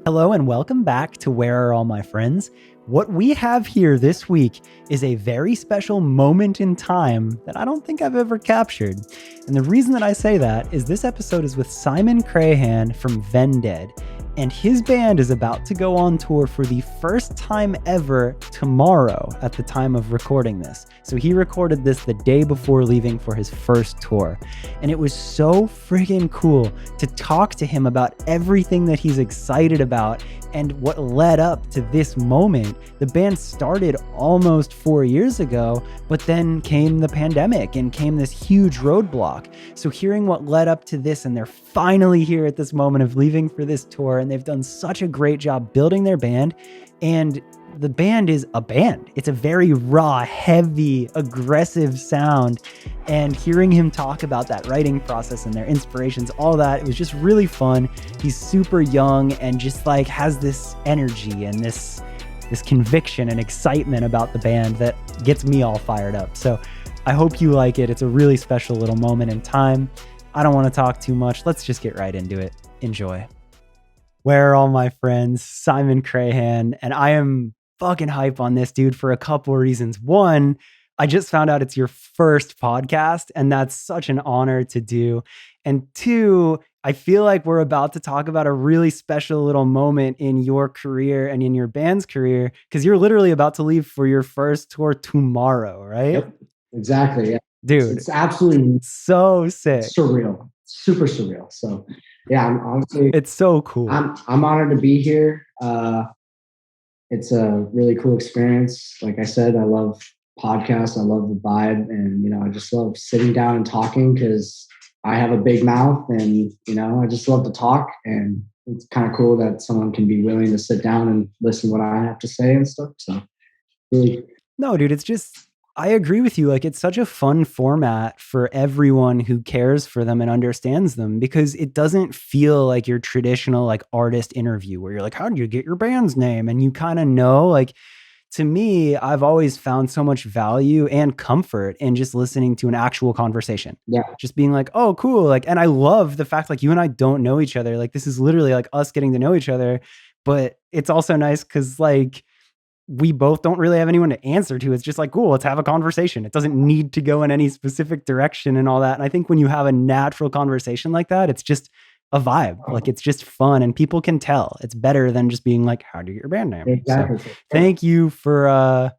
Hello and welcome back to Where Are All My Friends? What we have here this week is a very special moment in time that I don't think I've ever captured. And the reason that I say that is this episode is with Simon Crahan from Vended. And his band is about to go on tour for the first time ever tomorrow at the time of recording this. So he recorded this the day before leaving for his first tour. And it was so friggin' cool to talk to him about everything that he's excited about and what led up to this moment. The band started almost 4 years ago, but then came the pandemic and came this huge roadblock. So hearing what led up to this, and they're finally here at this moment of leaving for this tour, and they've done such a great job building their band. And the band is a band. It's a very raw, heavy, aggressive sound. And hearing him talk about that writing process and their inspirations, all that, it was just really fun. He's super young and just like has this energy and this conviction and excitement about the band that gets me all fired up. So I hope you like it. It's a really special little moment in time. I don't want to talk too much. Let's just get right into it. Enjoy. Where are all my friends? Simon Crahan, and I am fucking hype on this dude for a couple of reasons. One, I just found out it's your first podcast, and that's such an honor to do. And two, I feel like we're about to talk about a really special little moment in your career and in your band's career, because you're literally about to leave for your first tour tomorrow, right? Yep, exactly. Yeah. Dude, it's absolutely so sick. surreal, super surreal. So yeah, I'm honestly, It's so cool. I'm honored to be here. It's a really cool experience. Like I said, I love podcasts. I love the vibe, and I just love sitting down and talking because I have a big mouth, and I just love to talk. And it's kind of cool that someone can be willing to sit down and listen to what I have to say and stuff. So really, No, dude, it's just, I agree with you. Like, it's such a fun format for everyone who cares for them and understands them, because it doesn't feel like your traditional like artist interview where you're like, how do you get your band's name? And you kind of know, like, to me, I've always found so much value and comfort in just listening to an actual conversation. yeah. Just being like, oh, cool. Like, and I love the fact like you and I don't know each other. Like, this is literally like us getting to know each other. But it's also nice because like, we both don't really have anyone to answer to. It's just like, cool, let's have a conversation. It doesn't need to go in any specific direction and all that. And I think when you have a natural conversation like that, it's just a vibe. Like, it's just fun and people can tell. It's better than just being like, how do you get your band name? Exactly. So thank you for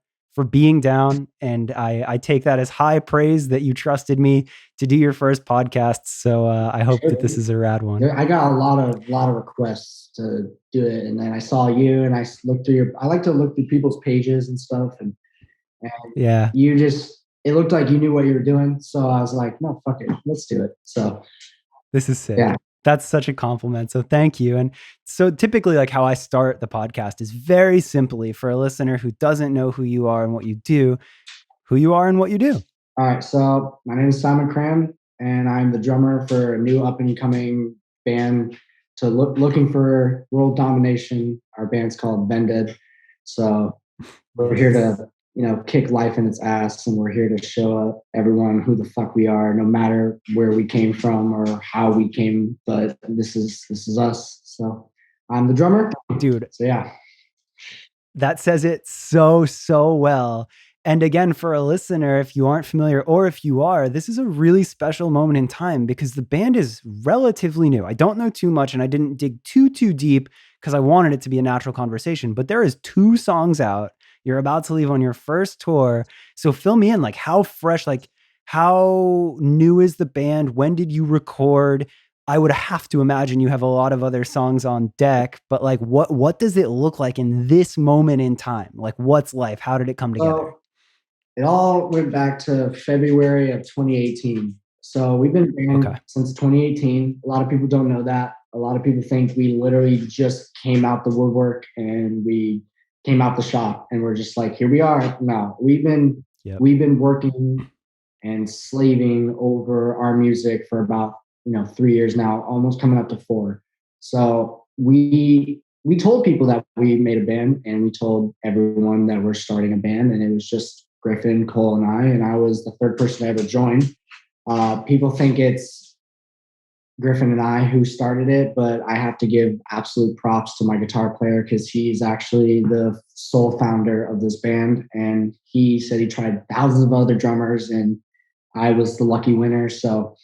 being down. And I take that as high praise that you trusted me to do your first podcast. So I hope that this is a rad one. I got a lot of requests to do it, and then I saw you, and I looked through I like to look through people's pages and stuff, and yeah, it looked like you knew what you were doing, so I was like, no, fuck it, let's do it. So this is sick. Yeah. That's such a compliment. So thank you. And so typically like how I start the podcast is very simply for a listener who doesn't know who you are and what you do, who you are and what you do. All right. So my name is Simon Crahan, and I'm the drummer for a new up and coming band looking for world domination. Our band's called Vended. So we're here to, kick life in its ass, and we're here to show everyone who the fuck we are, no matter where we came from or how we came. But this is us. So I'm the drummer, dude. So yeah, that says it so well. And again, for a listener, if you aren't familiar, or if you are, this is a really special moment in time because the band is relatively new. I don't know too much, and I didn't dig too deep because I wanted it to be a natural conversation. But there is 2 songs out. You're about to leave on your first tour. So fill me in, like how fresh, like how new is the band? When did you record? I would have to imagine you have a lot of other songs on deck, but like what does it look like in this moment in time? Like what's life? How did it come together? Well, it all went back to February of 2018. So we've been banned since 2018. A lot of people don't know that. A lot of people think we literally just came out the woodwork and we came out the shop and we're just like, here we are. No, we've been working and slaving over our music for about 3 years now, almost coming up to 4. So we told people that we made a band, and we told everyone that we're starting a band, and it was just Griffin, Cole, and I was the third person to ever join. People think it's Griffin and I who started it, but I have to give absolute props to my guitar player because he's actually the sole founder of this band. And he said he tried thousands of other drummers, and I was the lucky winner. So,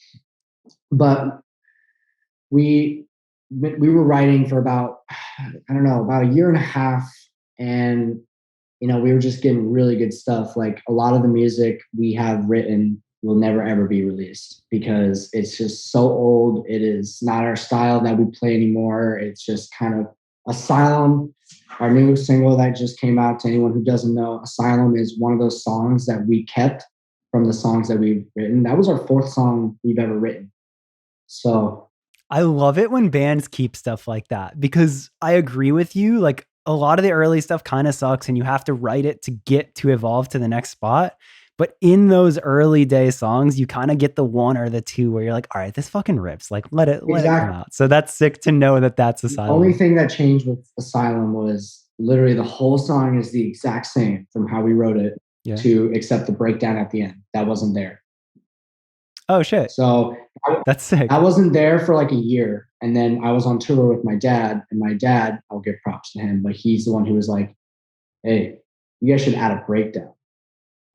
but we were writing for about, I don't know, about a year and a half, and we were just getting really good stuff. Like a lot of the music we have written will never ever be released because it's just so old. It is not our style that we play anymore. It's just kind of Asylum, our new single that just came out. To anyone who doesn't know, Asylum is one of those songs that we kept from the songs that we've written. That was our fourth song we've ever written. So I love it when bands keep stuff like that because I agree with you. Like a lot of the early stuff kind of sucks and you have to write it to get to evolve to the next spot. But in those early day songs, you kind of get the one or the two where you're like, all right, this fucking rips. Like, let it come out. So that's sick to know that that's Asylum. The only thing that changed with Asylum was literally the whole song is the exact same from how we wrote it to except the breakdown at the end. That wasn't there. Oh, shit. So that's sick. I wasn't there for like a year. And then I was on tour with my dad. And my dad, I'll give props to him, but he's the one who was like, hey, you guys should add a breakdown.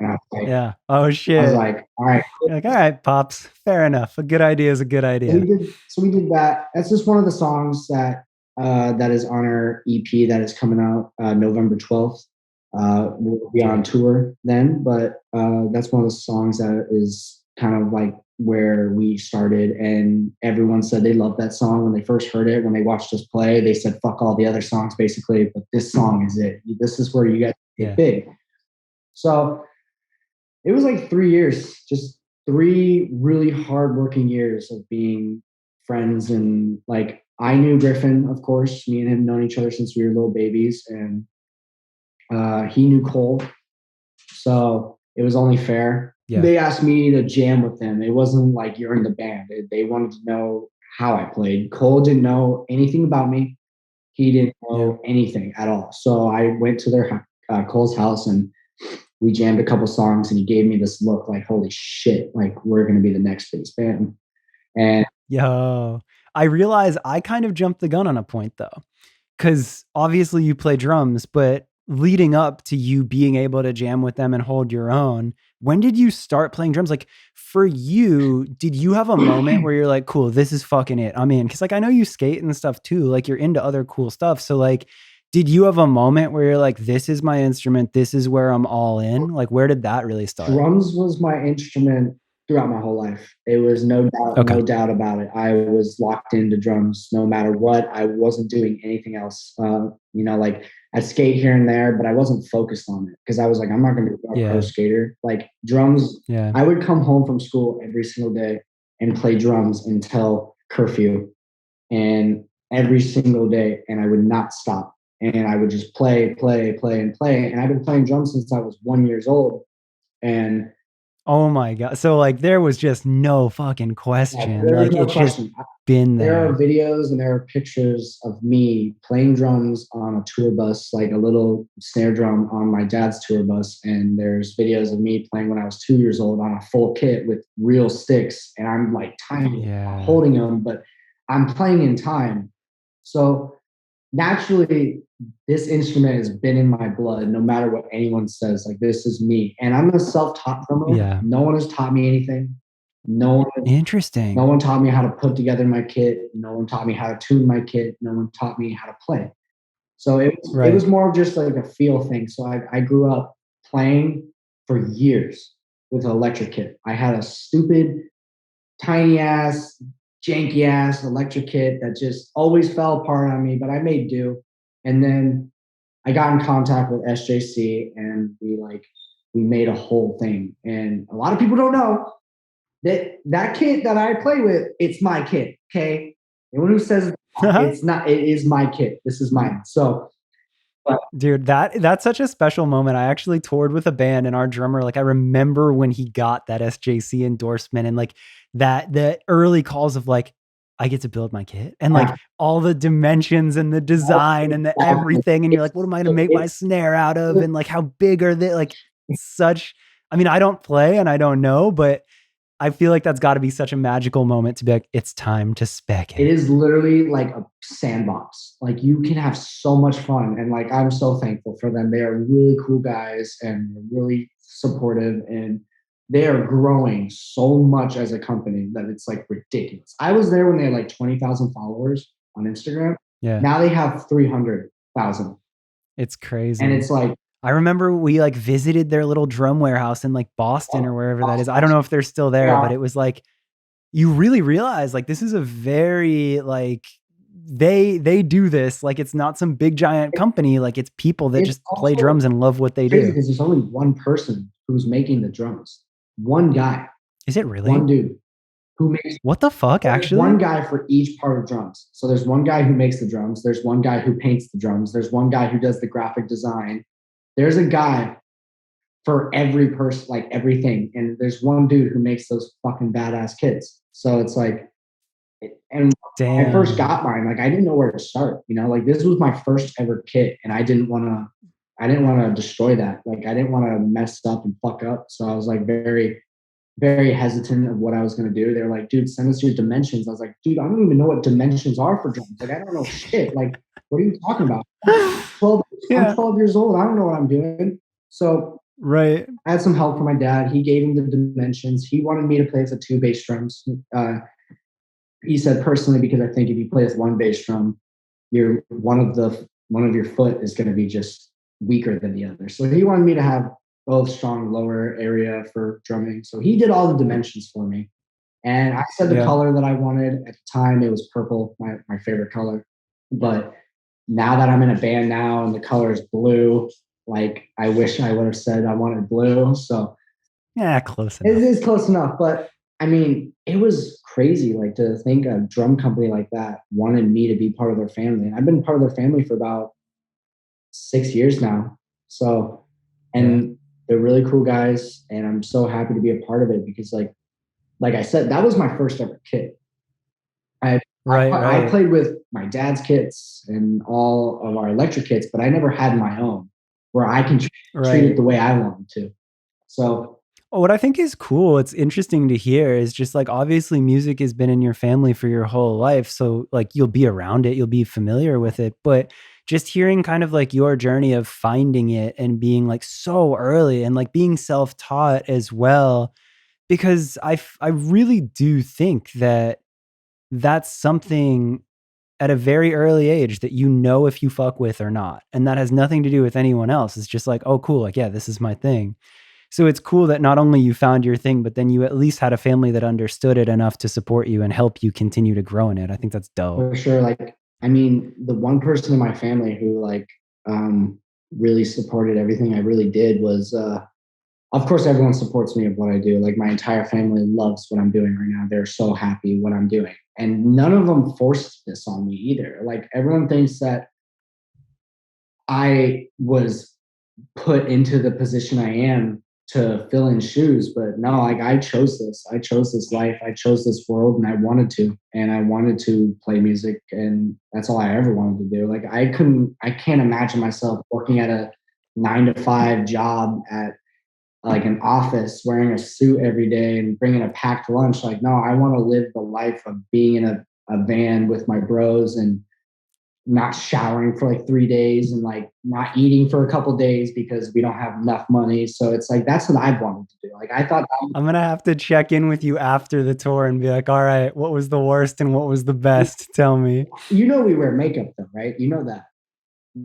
And I was like, yeah. Oh, shit. I was like, all right. You're like, all right, Pops. Fair enough. A good idea is a good idea. So we did that. That's just one of the songs that that is on our EP that is coming out November 12th. We'll be on tour then, but that's one of the songs that is kind of like where we started, and everyone said they loved that song when they first heard it. When they watched us play, they said, fuck all the other songs basically, but this song is it. This is where you guys get big. So it was like 3 years, just 3 really hardworking years of being friends. And like, I knew Griffin, of course. Me and him known each other since we were little babies, and he knew Cole. So it was only fair. Yeah. They asked me to jam with them. It wasn't like you're in the band. They wanted to know how I played. Cole didn't know anything about me. He didn't know anything at all. So I went to their Cole's house and we jammed a couple songs, and he gave me this look like, holy shit, like we're going to be the next biggest band. And I realize I kind of jumped the gun on a point though, because obviously you play drums, but leading up to you being able to jam with them and hold your own, when did you start playing drums? Like for you, did you have a moment where you're like, cool, this is fucking it, I'm in? Because like I know you skate and stuff too, like you're into other cool stuff. So like, did you have a moment where you're like, this is my instrument, this is where I'm all in? Like where did that really start? Drums was my instrument throughout my whole life. It was no doubt about it. I was locked into drums no matter what. I wasn't doing anything else. Like I'd skate here and there, but I wasn't focused on it because I was like, I'm not going to be a pro skater. Like drums, I would come home from school every single day and play drums until curfew, and every single day, and I would not stop. And I would just play. And I've been playing drums since I was 1 year old. And oh my God. So like there was just no fucking question. Like it's just been there. There are videos and there are pictures of me playing drums on a tour bus, like a little snare drum on my dad's tour bus. And there's videos of me playing when I was 2 years old on a full kit with real sticks. And I'm like tiny, holding them, but I'm playing in time. So naturally, this instrument has been in my blood no matter what anyone says. Like, this is me. And I'm a self-taught drummer. Yeah. No one has taught me anything. Interesting. No one taught me how to put together my kit. No one taught me how to tune my kit. No one taught me how to play. So it was more of just like a feel thing. So I grew up playing for years with an electric kit. I had a stupid, tiny ass, janky ass electric kit that just always fell apart on me, but I made do. And then I got in contact with SJC, and we made a whole thing. And a lot of people don't know that kit that I play with, it's my kit. Okay. Anyone who says it's not, it is my kit. This is mine. So dude, that's such a special moment. I actually toured with a band, and our drummer, like I remember when he got that SJC endorsement, and like the early calls of like, I get to build my kit, and like all the dimensions and the design and the everything. And you're like, what am I going to make my snare out of? And like, how big are they? Like I mean, I don't play and I don't know, but I feel like that's got to be such a magical moment to be like, it's time to spec It it. is literally like a sandbox. Like you can have so much fun. And like I'm so thankful for them. They are really cool guys and really supportive, and they are growing so much as a company that it's like ridiculous. I was there when they had like 20,000 followers on Instagram. Yeah. Now they have 300,000. It's crazy. And it's like, I remember we like visited their little drum warehouse in like Boston or wherever that is. I don't know if they're still there, but it was like, you really realize like this is a very like they do this like it's not some big giant company, like it's people that it's just play also drums and love what they crazy do. because there's only one person who's making the drums. One guy, Is it really? one dude who makes. What the fuck, There's actually? one guy for each part of drums. So there's one guy who makes the drums. There's one guy who paints the drums. There's one guy who does the graphic design. There's a guy for every person, like everything. And there's one dude who makes those fucking badass kits. So it's like, and when I first Damn. got mine, like I didn't know where to start. You know, like this was my first ever kit, and I didn't want to destroy that. Like I didn't want to mess up and fuck up. So I was like very, very hesitant of what I was going to do. They were like, dude, send us your dimensions. I was like, dude, I don't even know what dimensions are for drums. Like, I don't know shit. Like, what are you talking about? 12, Yeah. I'm 12 years old. I don't know what I'm doing. So Right. I had some help from my dad. He gave him the dimensions. He wanted me to play with the 2 bass drums. He said personally, because I think if you play with 1 bass drum, you're one of your foot is going to be just weaker than the other. So he wanted me to have both strong lower area for drumming. So he did all the dimensions for me. And I said the color that I wanted at the time. It was purple, my favorite color. But now that I'm in a band now and the color is blue, like I wish I would have said I wanted blue. So Yeah, close it enough. is close enough. But I mean, it was crazy, like to think a drum company like that wanted me to be part of their family. And I've been part of their family for about 6 years now. So, and they're really cool guys, and I'm so happy to be a part of it because, like I said, that was my first ever kit. I played with my dad's kits and all of our electric kits, but I never had my own where I can treat it the way I wanted to. So what I think is cool, it's interesting to hear, is just like obviously music has been in your family for your whole life. So like you'll be around it, you'll be familiar with it. But just hearing kind of like your journey of finding it and being like so early and like being self taught as well, because I really do think that that's something at a very early age that you know if you fuck with or not. And that has nothing to do with anyone else. It's just like, oh, cool. Like, yeah, this is my thing. So it's cool that not only you found your thing, but then you at least had a family that understood it enough to support you and help you continue to grow in it. I think that's dope. For sure. Like, I mean, the one person in my family who really supported everything I really did was, of course, everyone supports me of what I do. Like my entire family loves what I'm doing right now. They're so happy what I'm doing. And none of them forced this on me either. Like everyone thinks that I was put into the position I am to fill in shoes, but no, like I chose this. I chose this life. I chose this world, and I wanted to. And I wanted to play music, and that's all I ever wanted to do. Like I can't imagine myself working at a 9 to 5 job at like an office, wearing a suit every day and bringing a packed lunch. Like, no, I want to live the life of being in a van with my bros and not showering for like 3 days and like not eating for a couple days because we don't have enough money. So it's like, that's what I wanted to do. Like, I thought I'm going to have to check in with you after the tour and be like, all right, what was the worst and what was the best? Tell me. You know, we wear makeup though, right? You know that.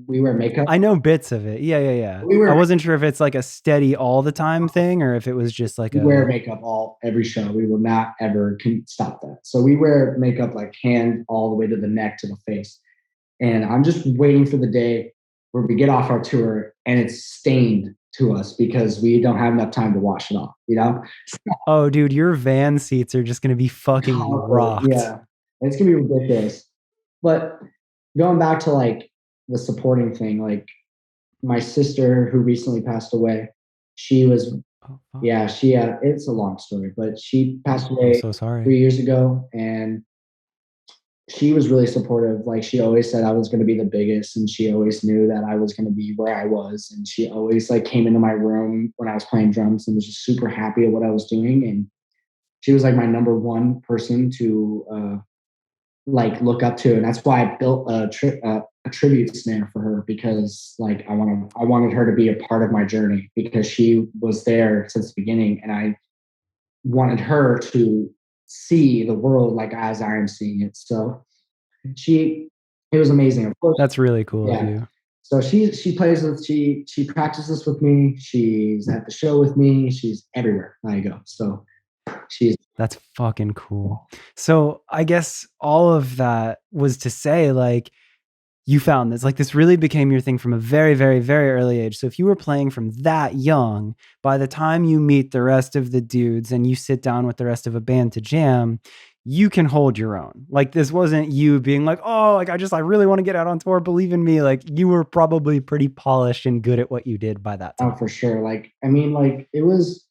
We wear makeup. I know bits of it. Yeah. I wasn't sure if it's like a steady all the time thing or if it was just like we wear makeup every show. We will not ever stop that. So we wear makeup like hand all the way to the neck to the face. And I'm just waiting for the day where we get off our tour and it's stained to us because we don't have enough time to wash it off, you know? Oh, dude, your van seats are just going to be fucking rocked. Yeah, it's going to be ridiculous. But going back to like the supporting thing, like my sister who recently passed away, she was, it's a long story, but she passed away I'm so sorry. 3 years ago. And she was really supportive. Like she always said I was going to be the biggest, and she always knew that I was going to be where I was. And she always like came into my room when I was playing drums and was just super happy at what I was doing. And she was like my number one person to like look up to, and that's why I built a tribute snare for her, because like I wanted her to be a part of my journey, because she was there since the beginning, and I wanted her to see the world like as I am seeing it. So she, it was amazing. Of course, That's really cool of yeah. you. So she plays with, she practices with me. She's at the show with me. She's everywhere I go. So she's, That's fucking cool. So I guess all of that was to say, like, you found this, like, this really became your thing from a very, very, very early age. So if you were playing from that young, by the time you meet the rest of the dudes and you sit down with the rest of a band to jam, you can hold your own. Like, this wasn't you being like, oh, like, I really want to get out on tour. Believe in me. Like, you were probably pretty polished and good at what you did by that time. oh, for sure. Like, I mean, like it was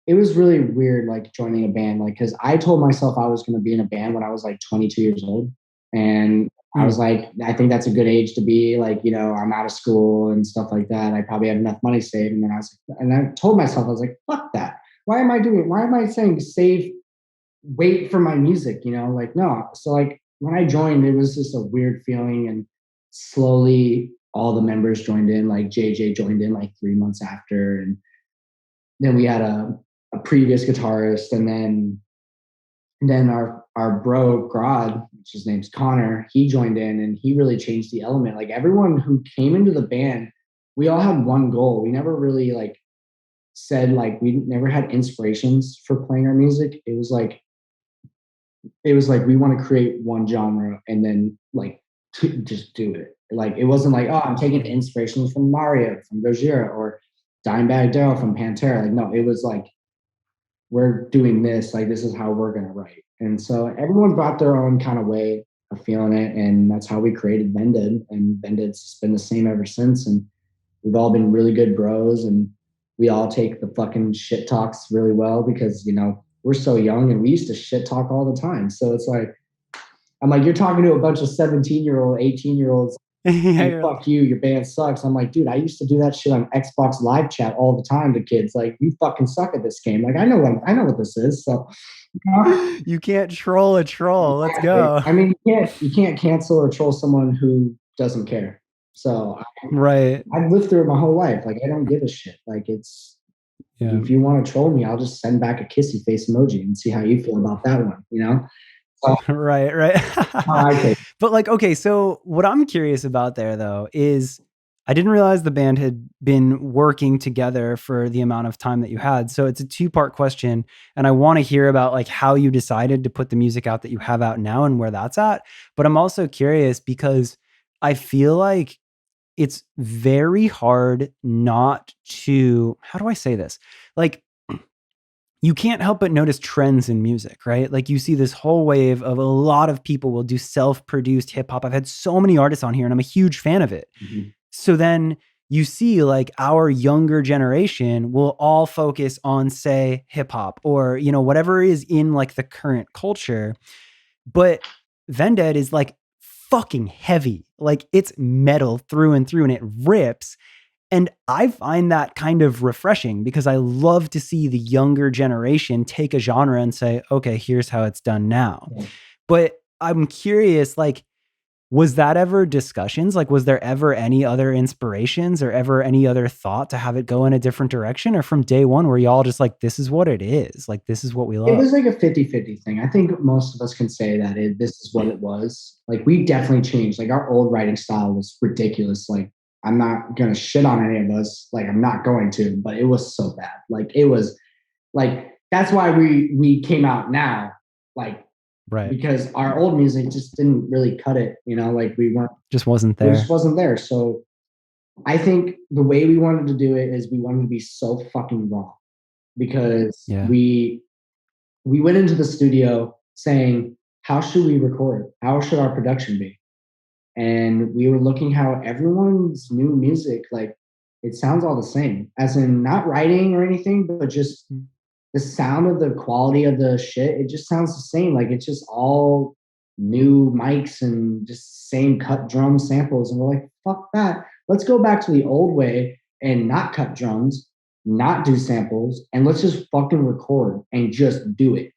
really weird, like joining a band, like, cause I told myself I was going to be in a band when I was like 22 years old. And I was like, I think that's a good age to be like, you know, I'm out of school and stuff like that. I probably have enough money saved. And then and I told myself, I was like, fuck that. Why am I saying save, wait for my music? You know, like, no. So like when I joined, it was just a weird feeling. And slowly all the members joined in, like JJ joined in like 3 months after. And then we had a previous guitarist, and then our bro Grod, which his name's Connor, he joined in, and he really changed the element. Like everyone who came into the band, we all had one goal. We never really like said, like, we never had inspirations for playing our music. It was like we want to create one genre and then like just do it. Like it wasn't like, oh, I'm taking inspirations from Mario, from Gojira, or Dimebag Darrell from Pantera. Like, no, it was like, we're doing this, like this is how we're gonna write. And so everyone brought their own kind of way of feeling it, and that's how we created Vended. And Vended's been the same ever since. And we've all been really good bros, and we all take the fucking shit talks really well, because you know we're so young and we used to shit talk all the time. So it's like, I'm like, you're talking to a bunch of 17-year-old, 18-year-olds. Hey, fuck you, your band sucks. I'm like, dude, I used to do that shit on Xbox live chat all the time to kids. Like, you fucking suck at this game. Like, I know what this is. So you can't troll a troll. Let's go. I mean, you can't cancel or troll someone who doesn't care. So right. I've lived through it my whole life. Like, I don't give a shit. Like, it's, if you want to troll me, I'll just send back a kissy face emoji and see how you feel about that one, you know? Right. But like, okay, so what I'm curious about there though is I didn't realize the band had been working together for the amount of time that you had. So it's a two-part question, and I want to hear about like how you decided to put the music out that you have out now and where that's at. But I'm also curious because I feel like it's very hard not to, how do I say this? Like, you can't help but notice trends in music, right? Like you see this whole wave of a lot of people will do self-produced hip hop. I've had so many artists on here and I'm a huge fan of it. Mm-hmm. So then you see like our younger generation will all focus on, say, hip hop or, you know, whatever is in like the current culture. But Vended is like fucking heavy. Like it's metal through and through and it rips. And I find that kind of refreshing because I love to see the younger generation take a genre and say, okay, here's how it's done now. Yeah. But I'm curious, like, was that ever discussions? Like, was there ever any other inspirations or ever any other thought to have it go in a different direction? Or from day one, were y'all just like, this is what it is? Like, this is what we love? It was like a 50-50 thing. I think most of us can say that this is what it was. Like, we definitely changed. Like, our old writing style was ridiculous. Like, I'm not going to shit on any of us. Like, I'm not going to, but it was so bad. Like, it was like, that's why we came out now. Like, right. Because our old music just didn't really cut it, you know, like we weren't. Just wasn't there. It just wasn't there. So I think the way we wanted to do it is we wanted to be so fucking raw because we went into the studio saying, how should we record? How should our production be? And we were looking how everyone's new music, like it sounds all the same, as in not writing or anything, but just the sound of the quality of the shit, it just sounds the same. Like it's just all new mics and just same cut drum samples. And we're like, fuck that. Let's go back to the old way and not cut drums, not do samples, and let's just fucking record and just do it.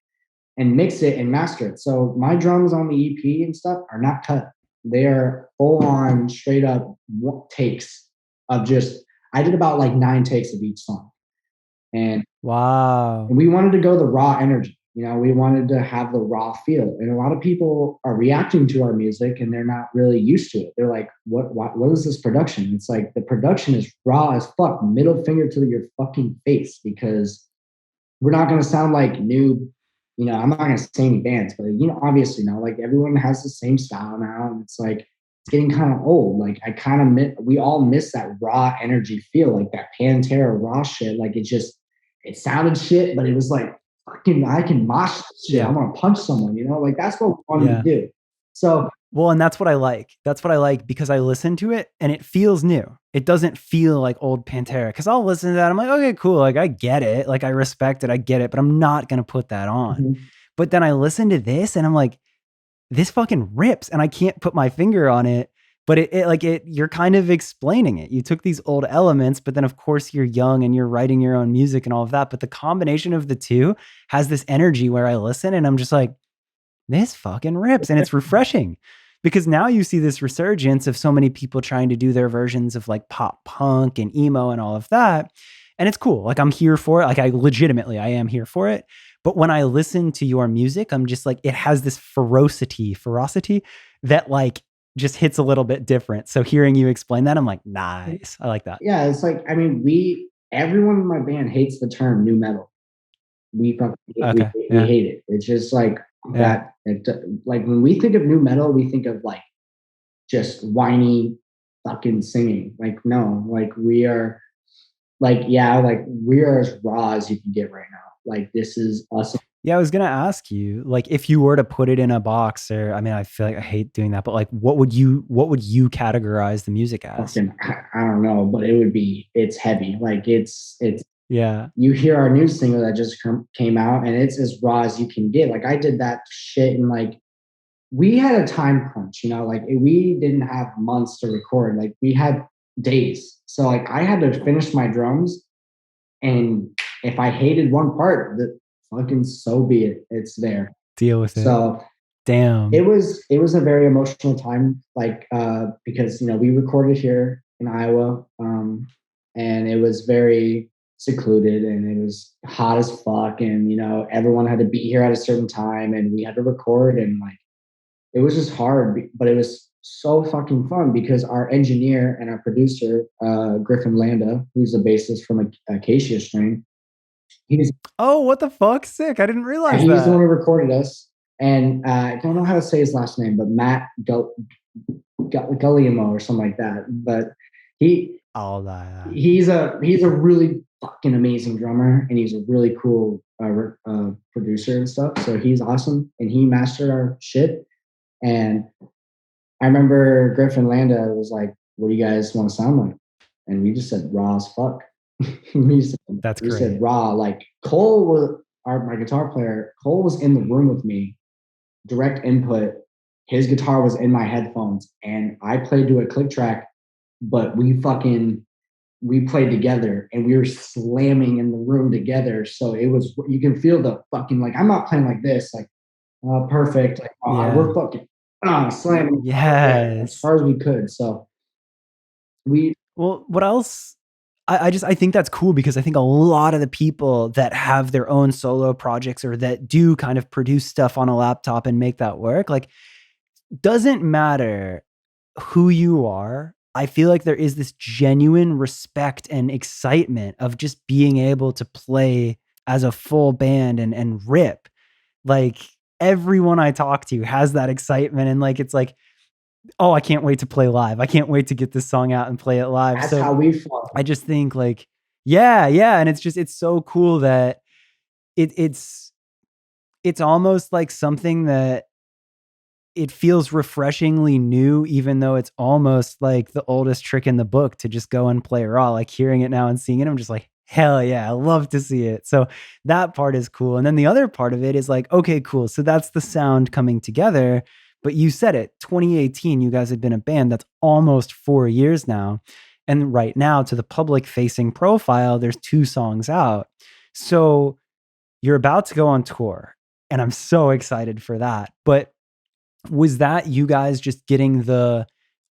and mix it and master it. So my drums on the EP and stuff are not cut. They are full on straight up takes of just, I did about like 9 takes of each song. And wow. And we wanted to go the raw energy. You know, we wanted to have the raw feel. And a lot of people are reacting to our music and they're not really used to it. They're like, what is this production? It's like the production is raw as fuck, middle finger to your fucking face, because we're not going to sound like new, you know, I'm not going to say any bands, but, you know, obviously now, like everyone has the same style now. And it's like, it's getting kind of old. Like I kind of we all miss that raw energy feel, like that Pantera raw shit. Like it sounded shit, but it was like, fucking, I can mosh shit. Yeah. I'm going to punch someone, you know, like that's what we wanted to do. So, well, and that's what I like. That's what I like, because I listen to it and it feels new. It doesn't feel like old Pantera, because I'll listen to that. I'm like, okay, cool. Like I get it. Like I respect it. I get it, but I'm not going to put that on. Mm-hmm. But then I listen to this and I'm like, this fucking rips, and I can't put my finger on it. But you're kind of explaining it. You took these old elements, but then of course you're young and you're writing your own music and all of that. But the combination of the two has this energy where I listen and I'm just like, this fucking rips. And it's refreshing, because now you see this resurgence of so many people trying to do their versions of like pop punk and emo and all of that. And it's cool. Like I'm here for it. Like I am here for it. But when I listen to your music, I'm just like, it has this ferocity that like just hits a little bit different. So hearing you explain that, I'm like, nice. I like that. Yeah. It's like, I mean, everyone in my band hates the term new metal. We hate it. It's just like that. Like when we think of new metal, we think of like just whiny fucking singing. Like, no, like we are like, yeah, like we are as raw as you can get right now. Like this is awesome. Yeah, I was gonna ask you, like, if you were to put it in a box, or I mean, I feel like I hate doing that, but like, what would you categorize the music as? I don't know, but it's heavy. Like it's yeah. You hear our new single that just came out, and it's as raw as you can get. Like I did that shit, and like we had a time crunch, you know, like we didn't have months to record. Like we had days, so like I had to finish my drums, and if I hated one part, fucking so be it. It's there. Deal with it. So damn. It was a very emotional time, like because, you know, we recorded here in Iowa, and it was very secluded and it was hot as fuck, and you know, everyone had to be here at a certain time and we had to record, and like it was just hard, but it was so fucking fun because our engineer and our producer, Griffin Landa, who's a bassist from Acacia String, oh, what the fuck? Sick. I didn't realize he was the one who recorded us. And I don't know how to say his last name, but Matt Guglielmo or something like that. But he's a really fucking amazing drummer, and he's a really cool producer and stuff. So he's awesome, and he mastered our shit. And I remember Griffin Landa was like, "What do you guys want to sound like?" And we just said raw as fuck. That's great. We said raw. Like Cole was my guitar player. Cole was in the room with me, direct input. His guitar was in my headphones, and I played to a click track, but we played together, and we were slamming in the room together. So it was, you can feel the fucking, like, I'm not playing like this, like, perfect. Like, we're fucking slamming as hard as we could. So what else? I think that's cool, because I think a lot of the people that have their own solo projects or that do kind of produce stuff on a laptop and make that work, like, doesn't matter who you are. I feel like there is this genuine respect and excitement of just being able to play as a full band and rip. Like everyone I talk to has that excitement, and like, it's like, oh, I can't wait to play live. I can't wait to get this song out and play it live. That's how we fought. I just think like, yeah. And it's so cool that it's almost like something that it feels refreshingly new, even though it's almost like the oldest trick in the book to just go and play raw. Like hearing it now and seeing it, I'm just like, hell yeah, I love to see it. So that part is cool. And then the other part of it is like, okay, cool. So that's the sound coming together. But you said it, 2018, you guys have been a band that's almost 4 years now. And right now, to the public facing profile, there's 2 songs out. So you're about to go on tour. And I'm so excited for that. But was that you guys just getting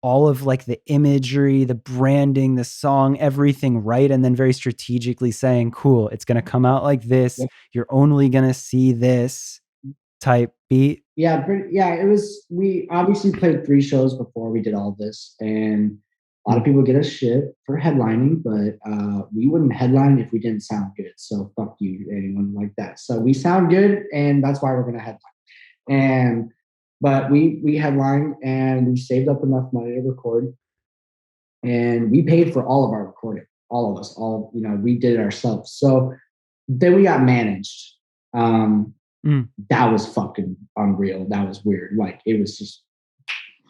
all of like the imagery, the branding, the song, everything right, and then very strategically saying, cool, it's going to come out like this. Yep. You're only going to see this type beat? Yeah, it was, we obviously played 3 shows before we did all this, and a lot of people get us shit for headlining, but we wouldn't headline if we didn't sound good. So fuck you, anyone like that. So we sound good, and that's why we're gonna headline. And but we headlined, and we saved up enough money to record, and we paid for all of our recording, all of us, all, you know, we did it ourselves. So then we got managed. That was fucking unreal. That was weird. Like, it was just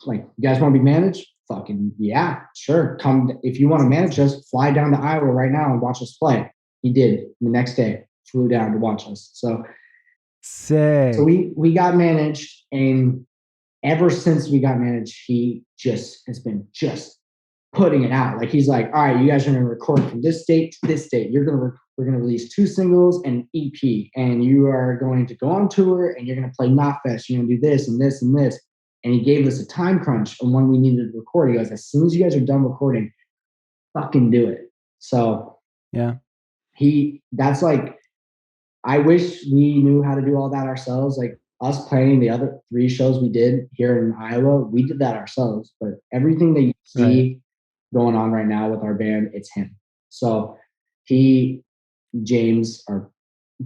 like, you guys want to be managed? Fucking yeah, sure. Come if you want to manage us, fly down to Iowa right now and watch us play. He did. The next day, flew down to watch us. So sick. So we got managed, and ever since we got managed, he just has been just putting it out. Like, he's like, all right, you guys are gonna record from this date to this date. We're gonna release 2 singles and an EP, and you are going to go on tour, and you're gonna play Knotfest. You're gonna do this and this and this. And he gave us a time crunch on when we needed to record. He goes, as soon as you guys are done recording, fucking do it. So yeah, that's like, I wish we knew how to do all that ourselves. Like, us planning the other 3 shows we did here in Iowa, we did that ourselves. But everything that you see going on right now with our band, it's him. So James, our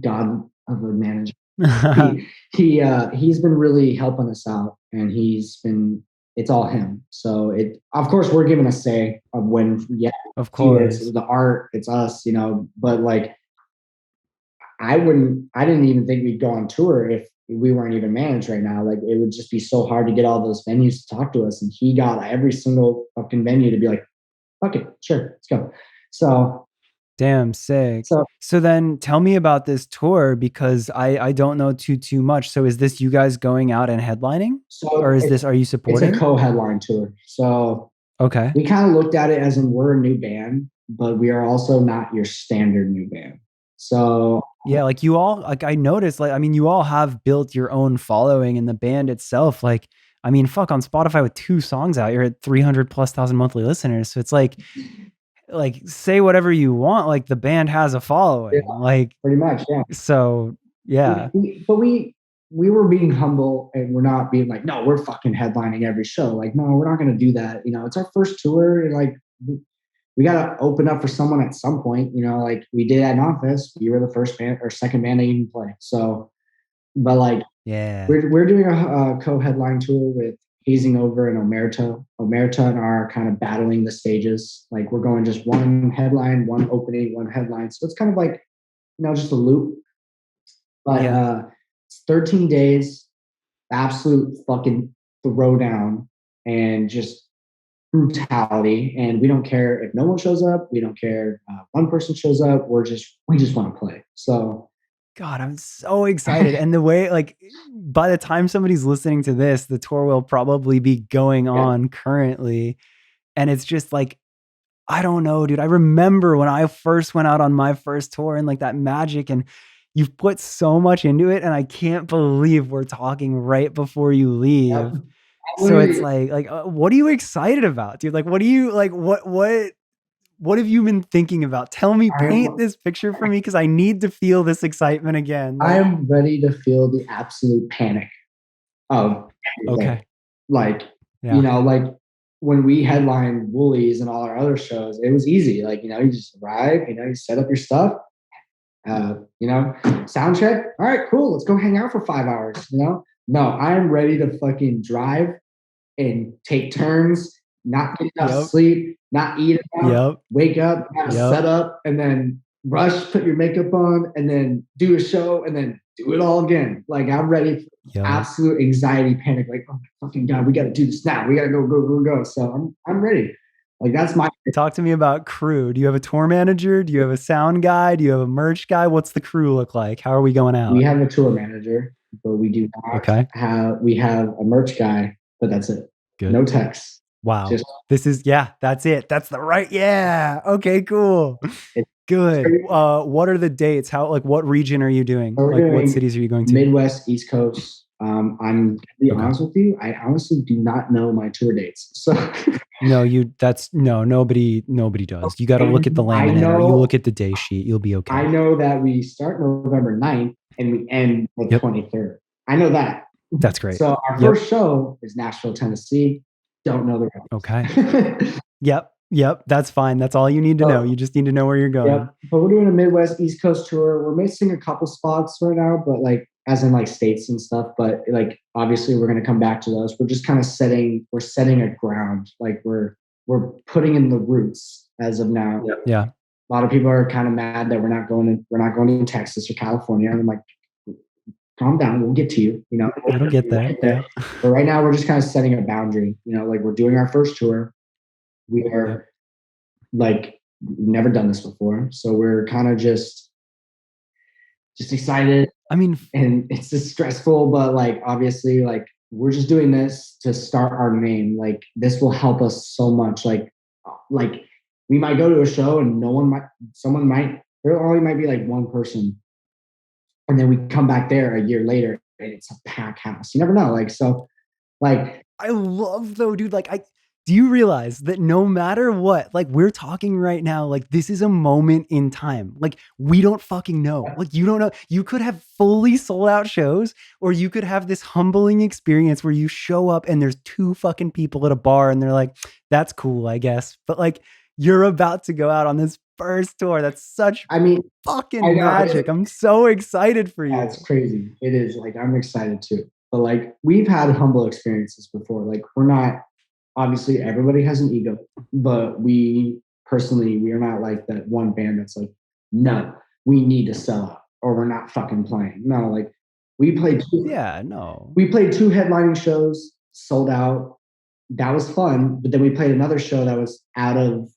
god of a manager, he's been really helping us out, and it's all him. So of course we're giving a say of when, of course, it's the art, it's us, you know, but like, I didn't even think we'd go on tour if we weren't even managed right now. Like, it would just be so hard to get all those venues to talk to us. And he got every single fucking venue to be like, fuck it, sure, let's go. So damn sick. So then tell me about this tour, because I don't know too much. So is this you guys going out and headlining? Or are you supporting? It's a co-headline tour. So okay. We kind of looked at it as in, we're a new band, but we are also not your standard new band. So yeah, like you all, like I noticed, like, I mean, you all have built your own following in the band itself. Like, I mean, fuck, on Spotify with 2 songs out, you're at 300,000+ monthly listeners. So it's like say whatever you want. Like, the band has a following, like pretty much. Yeah. So yeah. But we were being humble, and we're not being like, no, we're fucking headlining every show. Like, no, we're not going to do that. You know, it's our first tour. And like, we got to open up for someone at some point, you know, like we did at Knotfest. We were the first band or second band to even play. So, but like, yeah, we're doing a co-headline tour with Hazing Over and Omerta. Omerta and are kind of battling the stages. Like, we're going just one headline, one opening, one headline. So it's kind of like, you know, just a loop. But it's 13 days, absolute fucking throwdown, and just brutality. And we don't care if no one shows up. We don't care if one person shows up. We just want to play. So God, I'm so excited. And the way, like, by the time somebody's listening to this, the tour will probably be going on currently. And it's just like, I don't know, dude. I remember when I first went out on my first tour, and like that magic, and you've put so much into it. And I can't believe we're talking right before you leave. Yep. So it's like, what are you excited about, dude? Like, what do you like? What have you been thinking about? Tell me, paint this picture for me, because I need to feel this excitement again. Like, I am ready to feel the absolute panic of everything. Okay. Like, you know, like when we headlined Woolies and all our other shows, it was easy. Like, you know, you just arrive, you know, you set up your stuff, you know, sound check. All right, cool. Let's go hang out for 5 hours. You know, no, I am ready to fucking drive and take turns, not get enough sleep, not eat enough, wake up, have a setup, and then rush, put your makeup on, and then do a show, and then do it all again. Like, I'm ready for absolute anxiety, panic. Like, oh my fucking God, we got to do this now. We got to go. So I'm ready. Like, that's my. Talk to me about crew. Do you have a tour manager? Do you have a sound guy? Do you have a merch guy? What's the crew look like? How are we going out? We have a tour manager, but we do not we have a merch guy, but that's it. Good. No text. Wow. That's it. That's the right. Yeah. Okay, cool. Good. What are the dates? What region are you doing? So we're Like, what doing cities are you going to? Midwest, East Coast. I'm gonna be Okay. honest with you. I honestly do not know my tour dates. So No, nobody does. You got to look at the I laminate or you look know at the day sheet. You'll be I okay. know that we start November 9th and we end the Yep. 23rd. I know that. That's great. So our Yep. first show is Nashville, Tennessee. Don't know the Okay. rest. Yep. That's fine. That's all you need to know. So, You just need to know where you're going. yep. But we're doing a Midwest East Coast tour. We're missing a couple spots right now, but like as in like states and stuff. But like obviously we're gonna come back to those. We're just kind of setting a ground. Like we're putting in the roots as of now. Yep. Yeah. A lot of people are kind of mad that we're not going to Texas or California. And I'm like, calm down, we'll get to you. It'll get there. Right there. Yeah. But right now we're just kind of setting a boundary. Like we're doing our first tour. We are like never done this before, so we're kind of just excited. I mean, and it's just stressful, but like obviously, like we're just doing this to start our name. Like this will help us so much. Like we might go to a show and there only might be like one person, and then we come back there a year later and it's a packed house. You never know. I love though, dude. Do you realize that no matter what, like we're talking right now, like this is a moment in time. Like we don't fucking know. Like you don't know. You could have fully sold out shows, or you could have this humbling experience where you show up and there's two fucking people at a bar and they're like, that's cool, I guess. But like you're about to go out on this first tour. That's such fucking magic. I'm so excited for you. Yeah, it's crazy. It is. Like I'm excited too. But like we've had humble experiences before. Like we're not, obviously everybody has an ego, but we are not like that one band that's like, no, we need to sell out or we're not fucking playing. No, like we played two headlining shows, sold out. That was fun. But then we played another show that was out of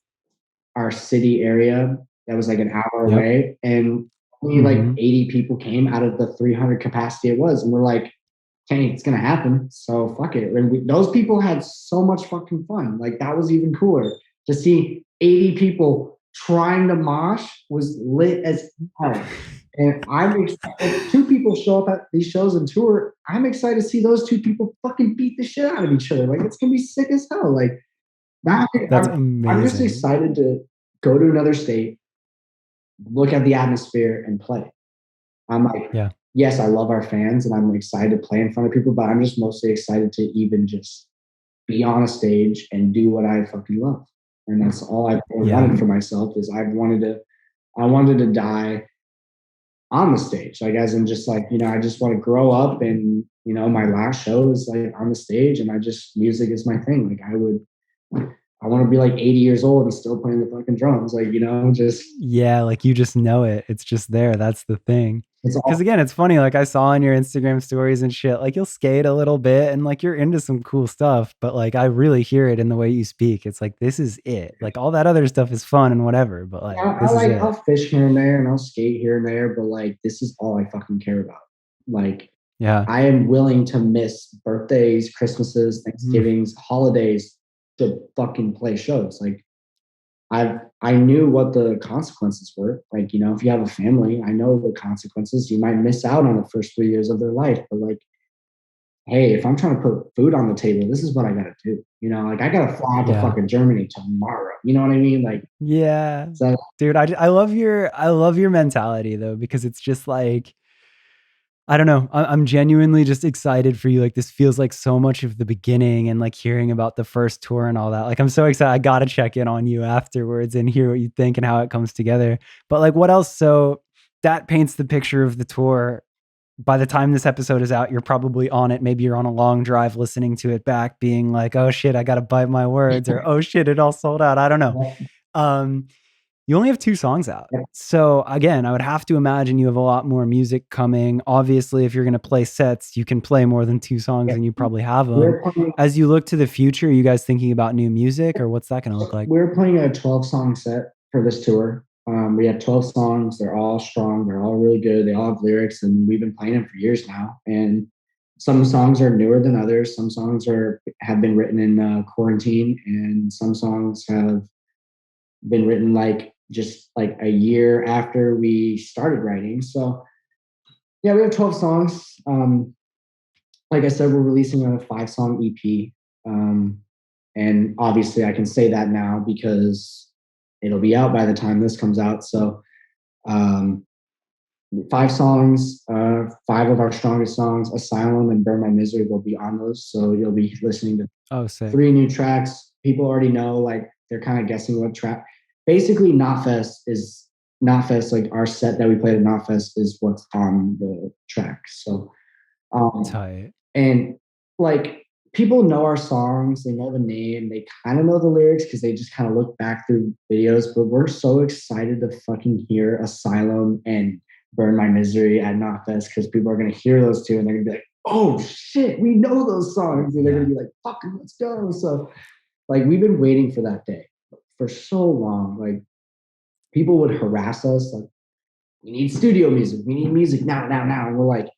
our city area. That was like an hour away. And only like 80 people came out of the 300 capacity it was. And we're like, okay, it's going to happen. So fuck it. And those people had so much fucking fun. Like that was even cooler to see 80 people trying to mosh was lit as hell. And I'm excited. Two people show up at these shows and tour. I'm excited to see those two people fucking beat the shit out of each other. Like it's going to be sick as hell. Like that's amazing. I'm just excited to go to another state, look at the atmosphere and play. I'm like, yes, I love our fans and I'm excited to play in front of people, but I'm just mostly excited to even just be on a stage and do what I fucking love. And that's all I've wanted for myself is I wanted to die on the stage. Like as in just like, I just want to grow up and, my last show is like on the stage and music is my thing. Like I want to be like 80 years old and still playing the fucking drums. Like, like you just know it. It's just there. That's the thing. Because again, it's funny. Like I saw on your Instagram stories and shit, like you'll skate a little bit and like you're into some cool stuff, but like I really hear it in the way you speak. It's like, this is it. Like all that other stuff is fun and whatever, but like, I'll fish here and there and I'll skate here and there, but like, this is all I fucking care about. Like, I am willing to miss birthdays, Christmases, Thanksgivings, holidays to fucking play shows. Like I knew what the consequences were. Like, if you have a family, I know the consequences. You might miss out on the first 3 years of their life, but like, hey, if I'm trying to put food on the table, this is what I got to do. Like I got to fly out to fucking Germany tomorrow. You know what I mean? Like, so, dude, I love your mentality though, because it's just like, I don't know. I'm genuinely just excited for you. Like this feels like so much of the beginning and like hearing about the first tour and all that. Like I'm so excited. I got to check in on you afterwards and hear what you think and how it comes together. But like what else? So that paints the picture of the tour. By the time this episode is out, you're probably on it. Maybe you're on a long drive listening to it back being like, oh shit, I got to bite my words or, oh shit, it all sold out. I don't know. You only have 2 songs out. So again, I would have to imagine you have a lot more music coming. Obviously, if you're going to play sets, you can play more than 2 songs and you probably have them. As you look to the future, are you guys thinking about new music or what's that going to look like? We're playing a 12-song set for this tour. We have 12 songs. They're all strong. They're all really good. They all have lyrics and we've been playing them for years now. And some songs are newer than others. Some songs have been written in quarantine and some songs have been written like just like a year after we started writing. So yeah, we have 12 songs. Like I said, we're releasing a 5-song EP. And obviously I can say that now because it'll be out by the time this comes out. So 5 songs, 5 of our strongest songs, Asylum and Burn My Misery, will be on those. So you'll be listening to 3 new tracks. People already know, like they're kind of guessing what track. Basically, Knotfest, like our set that we played at Knotfest is what's on the track. So, tight. And like people know our songs, they know the name, they kind of know the lyrics because they just kind of look back through videos. But we're so excited to fucking hear Asylum and Burn My Misery at Knotfest because people are gonna hear those two and they're gonna be like, "Oh shit, we know those songs," and they're gonna be like, "Fucking let's go!" So, like, we've been waiting for that day for so long. Like, people would harass us, like, "We need studio music. We need music now, now, now," and we're like,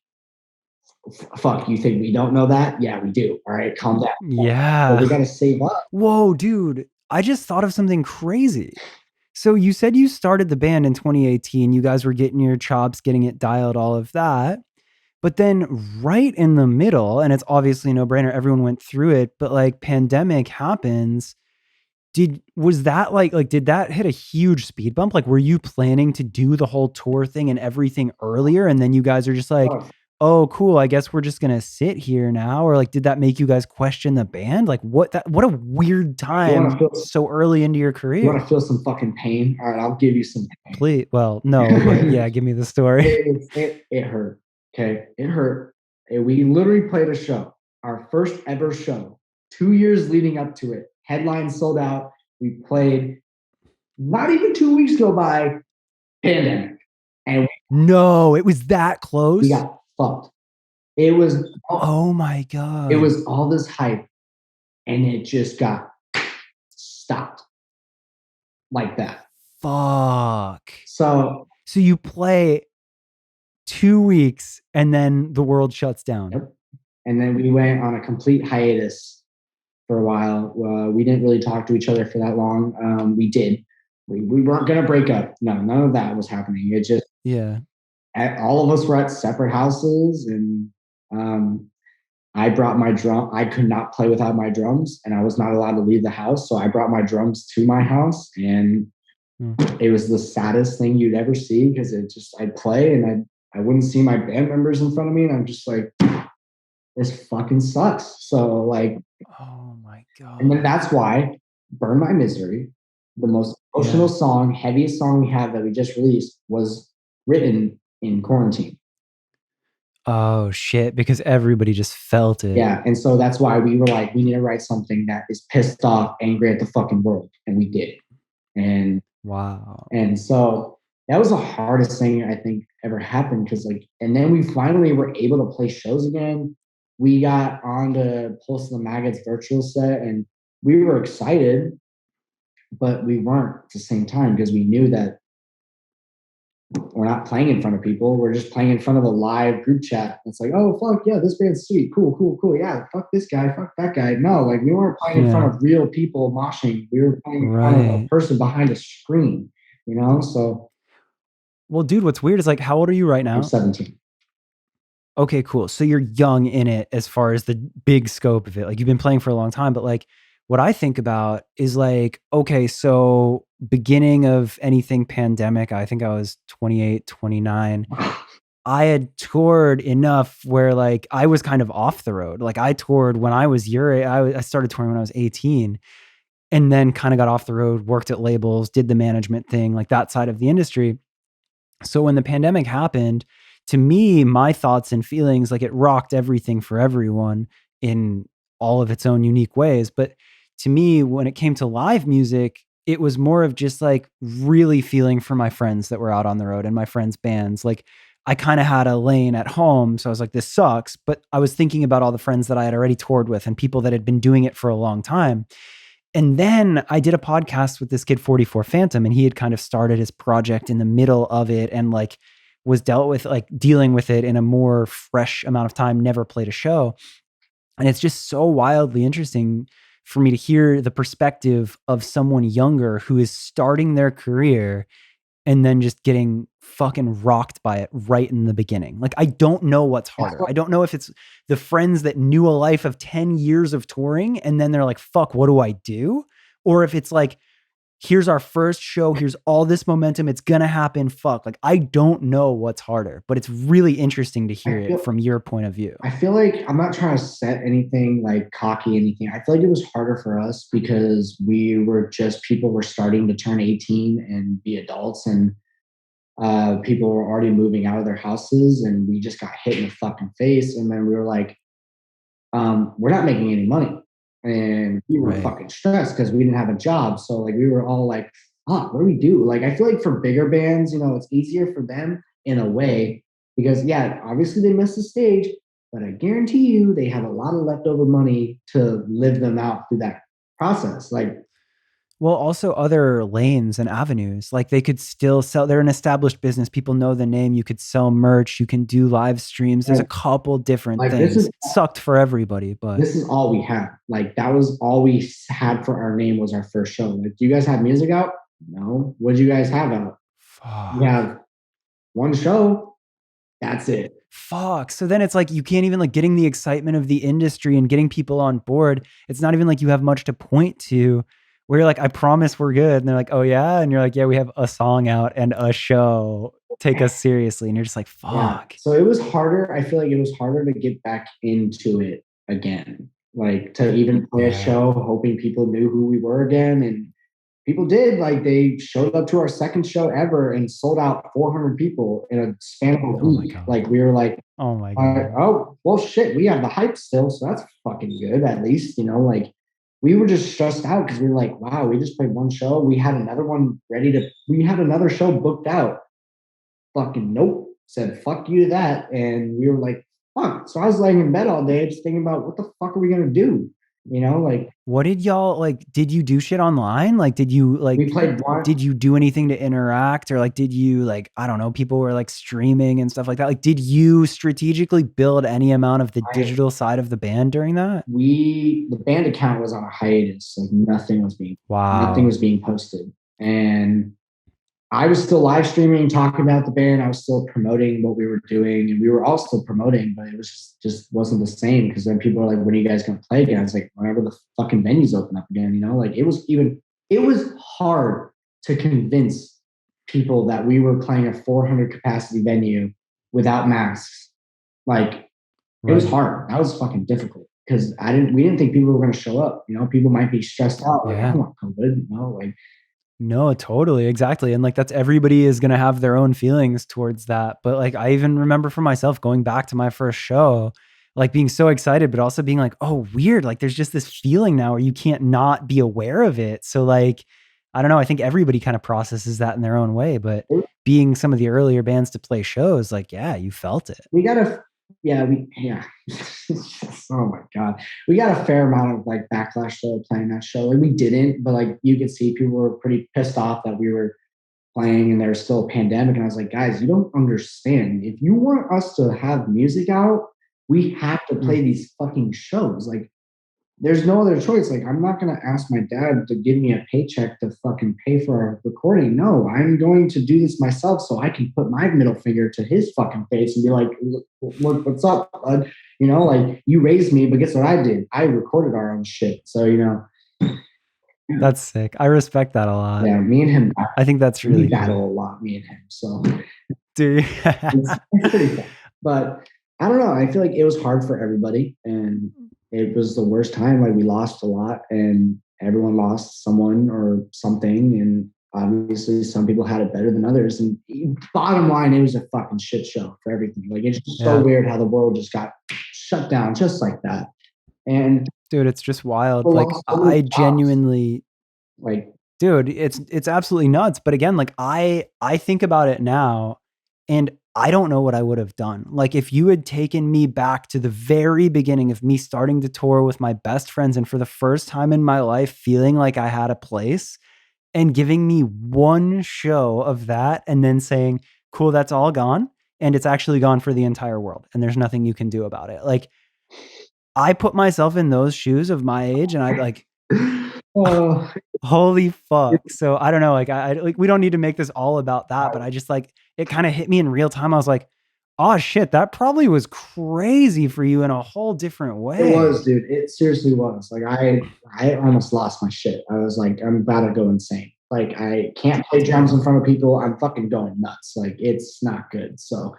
"Fuck, you think we don't know that? Yeah, we do. All right, calm down." Yeah. But we gotta save up. Whoa, dude! I just thought of something crazy. So you said you started the band in 2018. You guys were getting your chops, getting it dialed, all of that. But then right in the middle, and it's obviously no brainer, everyone went through it, but like pandemic happens. Was that like did that hit a huge speed bump? Like were you planning to do the whole tour thing and everything earlier and then you guys are just like, "Oh, cool, I guess we're just going to sit here now," or like did that make you guys question the band? Like what a weird time so early into your career. You want to feel some fucking pain? All right, I'll give you some pain. Please. Well, no, but yeah, give me the story. It hurt. Okay, it hurt. And we literally played a show, our first ever show, 2 years leading up to it. Headline sold out. We played. Not even 2 weeks go by. Pandemic, and no, it was that close. We got fucked. It was. Oh my god! It was all this hype, and it just got stopped like that. Fuck. So you play 2 weeks and then the world shuts down. Yep. And then we went on a complete hiatus for a while. We didn't really talk to each other for that long. We did. We weren't going to break up. No, none of that was happening. It just, all of us were at separate houses, and I brought my drum. I could not play without my drums, and I was not allowed to leave the house. So I brought my drums to my house, and it was the saddest thing you'd ever see because I'd play and I wouldn't see my band members in front of me, and I'm just like, this fucking sucks. So like, oh my god. And then that's why Burn My Misery, the most emotional song, heaviest song we have that we just released, was written in quarantine. Oh shit, because everybody just felt it. Yeah, and so that's why we were like, we need to write something that is pissed off, angry at the fucking world, and we did. And wow. And so that was the hardest thing I think ever happened because and then we finally were able to play shows again. We got on to Pulse of the Maggots virtual set, and we were excited, but we weren't at the same time because we knew that we're not playing in front of people. We're just playing in front of a live group chat. It's like, oh, fuck, yeah, this band's sweet. Cool. Yeah, fuck this guy, fuck that guy. No, like we weren't playing in front of real people moshing. We were playing in front of a person behind a screen, So. Well, dude, what's weird is like, how old are you right now? I'm 17. Okay, cool. So you're young in it as far as the big scope of it. Like you've been playing for a long time, but like what I think about is like, okay, so beginning of anything pandemic, I think I was 28, 29. I had toured enough where like I was kind of off the road. Like I toured when I was I started touring when I was 18 and then kind of got off the road, worked at labels, did the management thing, like that side of the industry. So when the pandemic happened, to me, my thoughts and feelings, like it rocked everything for everyone in all of its own unique ways. But to me, when it came to live music, it was more of just like really feeling for my friends that were out on the road and my friends' bands. Like I kind of had a lane at home. So I was like, this sucks. But I was thinking about all the friends that I had already toured with and people that had been doing it for a long time. And then I did a podcast with this kid, 44 Phantom, and he had kind of started his project in the middle of it and like was dealing with it in a more fresh amount of time, never played a show. And it's just so wildly interesting for me to hear the perspective of someone younger who is starting their career and then just getting fucking rocked by it right in the beginning. Like, I don't know what's harder. I don't know if it's the friends that knew a life of 10 years of touring and then they're like, fuck, what do I do? Or if it's like, here's our first show, here's all this momentum, it's gonna happen, fuck. Like, I don't know what's harder, but it's really interesting to hear it from your point of view. I feel like I'm not trying to set anything like cocky, anything. I feel like it was harder for us because people were starting to turn 18 and be adults, and people were already moving out of their houses, and we just got hit in the fucking face. And then we were like, we're not making any money. And we were fucking stressed because we didn't have a job. So like we were all like, what do we do? Like I feel like for bigger bands, it's easier for them in a way because yeah, obviously they missed the stage, but I guarantee you they have a lot of leftover money to live them out through that process. Like, well, also other lanes and avenues, like they could still sell. They're an established business. People know the name. You could sell merch. You can do live streams. There's a couple different things. It sucked for everybody, but this is all we had. Like that was all we had for our name was our first show. Like, do you guys have music out? No. What do you guys have out? Fuck. We have one show. That's it. Fuck. So then it's like you can't even like getting the excitement of the industry and getting people on board. It's not even like you have much to point to. Where you're like, I promise we're good. And they're like, oh yeah. And you're like, yeah, we have a song out and a show. Take us seriously. And you're just like, fuck. Yeah. So it was harder. I feel like it was harder to get back into it again. Like to even play a show, hoping people knew who we were again. And people did. Like they showed up to our second show ever and sold out 400 people in a span of a week. Like we were like, oh my God. Oh, well shit, we have the hype still. So that's fucking good. At least, like, we were just stressed out because we were like, wow, we just played one show. We had another one we had another show booked out. Fucking nope. Said fuck you to that. And we were like, fuck. So I was laying in bed all day just thinking about what the fuck are we going to do? Like. What did y'all, like, did you do shit online? Like, did you, like, we played did you do anything to interact? Or like, did you, like, I don't know, people were like streaming and stuff like that. Like, did you strategically build any amount of the digital side of the band during that? The band account was on a hiatus. Like nothing was being posted. And I was still live streaming, talking about the band. I was still promoting what we were doing, and we were all still promoting, but it was just wasn't the same because then people were like, when are you guys going to play again? I was like, whenever the fucking venues open up again, like it was hard to convince people that we were playing a 400 capacity venue without masks. Like it was hard. That was fucking difficult because we didn't think people were going to show up. People might be stressed out. Like, I don't want COVID, like. No, totally. Exactly. And like, that's everybody is going to have their own feelings towards that. But like, I even remember for myself going back to my first show, like being so excited, but also being like, oh, weird. Like there's just this feeling now where you can't not be aware of it. So like, I don't know. I think everybody kind of processes that in their own way, but being some of the earlier bands to play shows, like, yeah, you felt it. Oh my God. We got a fair amount of like backlash to playing that show. And we didn't, but like you could see people were pretty pissed off that we were playing and there was still a pandemic. And I was like, guys, you don't understand. If you want us to have music out, we have to play these fucking shows. Like there's no other choice. Like I'm not going to ask my dad to give me a paycheck to fucking pay for our recording. No, I'm going to do this myself so I can put my middle finger to his fucking face and be like, look, what's up, bud? Like you raised me, but guess what I did? I recorded our own shit. So, That's sick. I respect that a lot. Yeah, me and him. I think that's really we battle a lot, me and him. So, dude, it's pretty fun. But I don't know. I feel like it was hard for everybody, and it was the worst time. Like we lost a lot, and everyone lost someone or something, and obviously some people had it better than others. And bottom line, it was a fucking shit show for everything. Like it's just so weird how the world just got shut down just like that. And dude, it's just wild. Like I genuinely, like, dude, it's absolutely nuts. But again, like I think about it now, and I don't know what I would have done. Like if you had taken me back to the very beginning of me starting to tour with my best friends, and for the first time in my life feeling like I had a place, and giving me one show of that, and then saying, cool, that's all gone. And it's actually gone for the entire world. And there's nothing you can do about it. Like I put myself in those shoes of my age, and Oh, Holy fuck. So I don't know, like I like we don't need to make this all about that, but I just like it kind of hit me in real time. I was like, oh shit, that probably was crazy for you in a whole different it was, way. dude. It seriously was. Like I almost lost my shit. I was like, I'm about to go insane. Like I can't play drums in Damn. front of people. I'm fucking going nuts. Like it's not good. So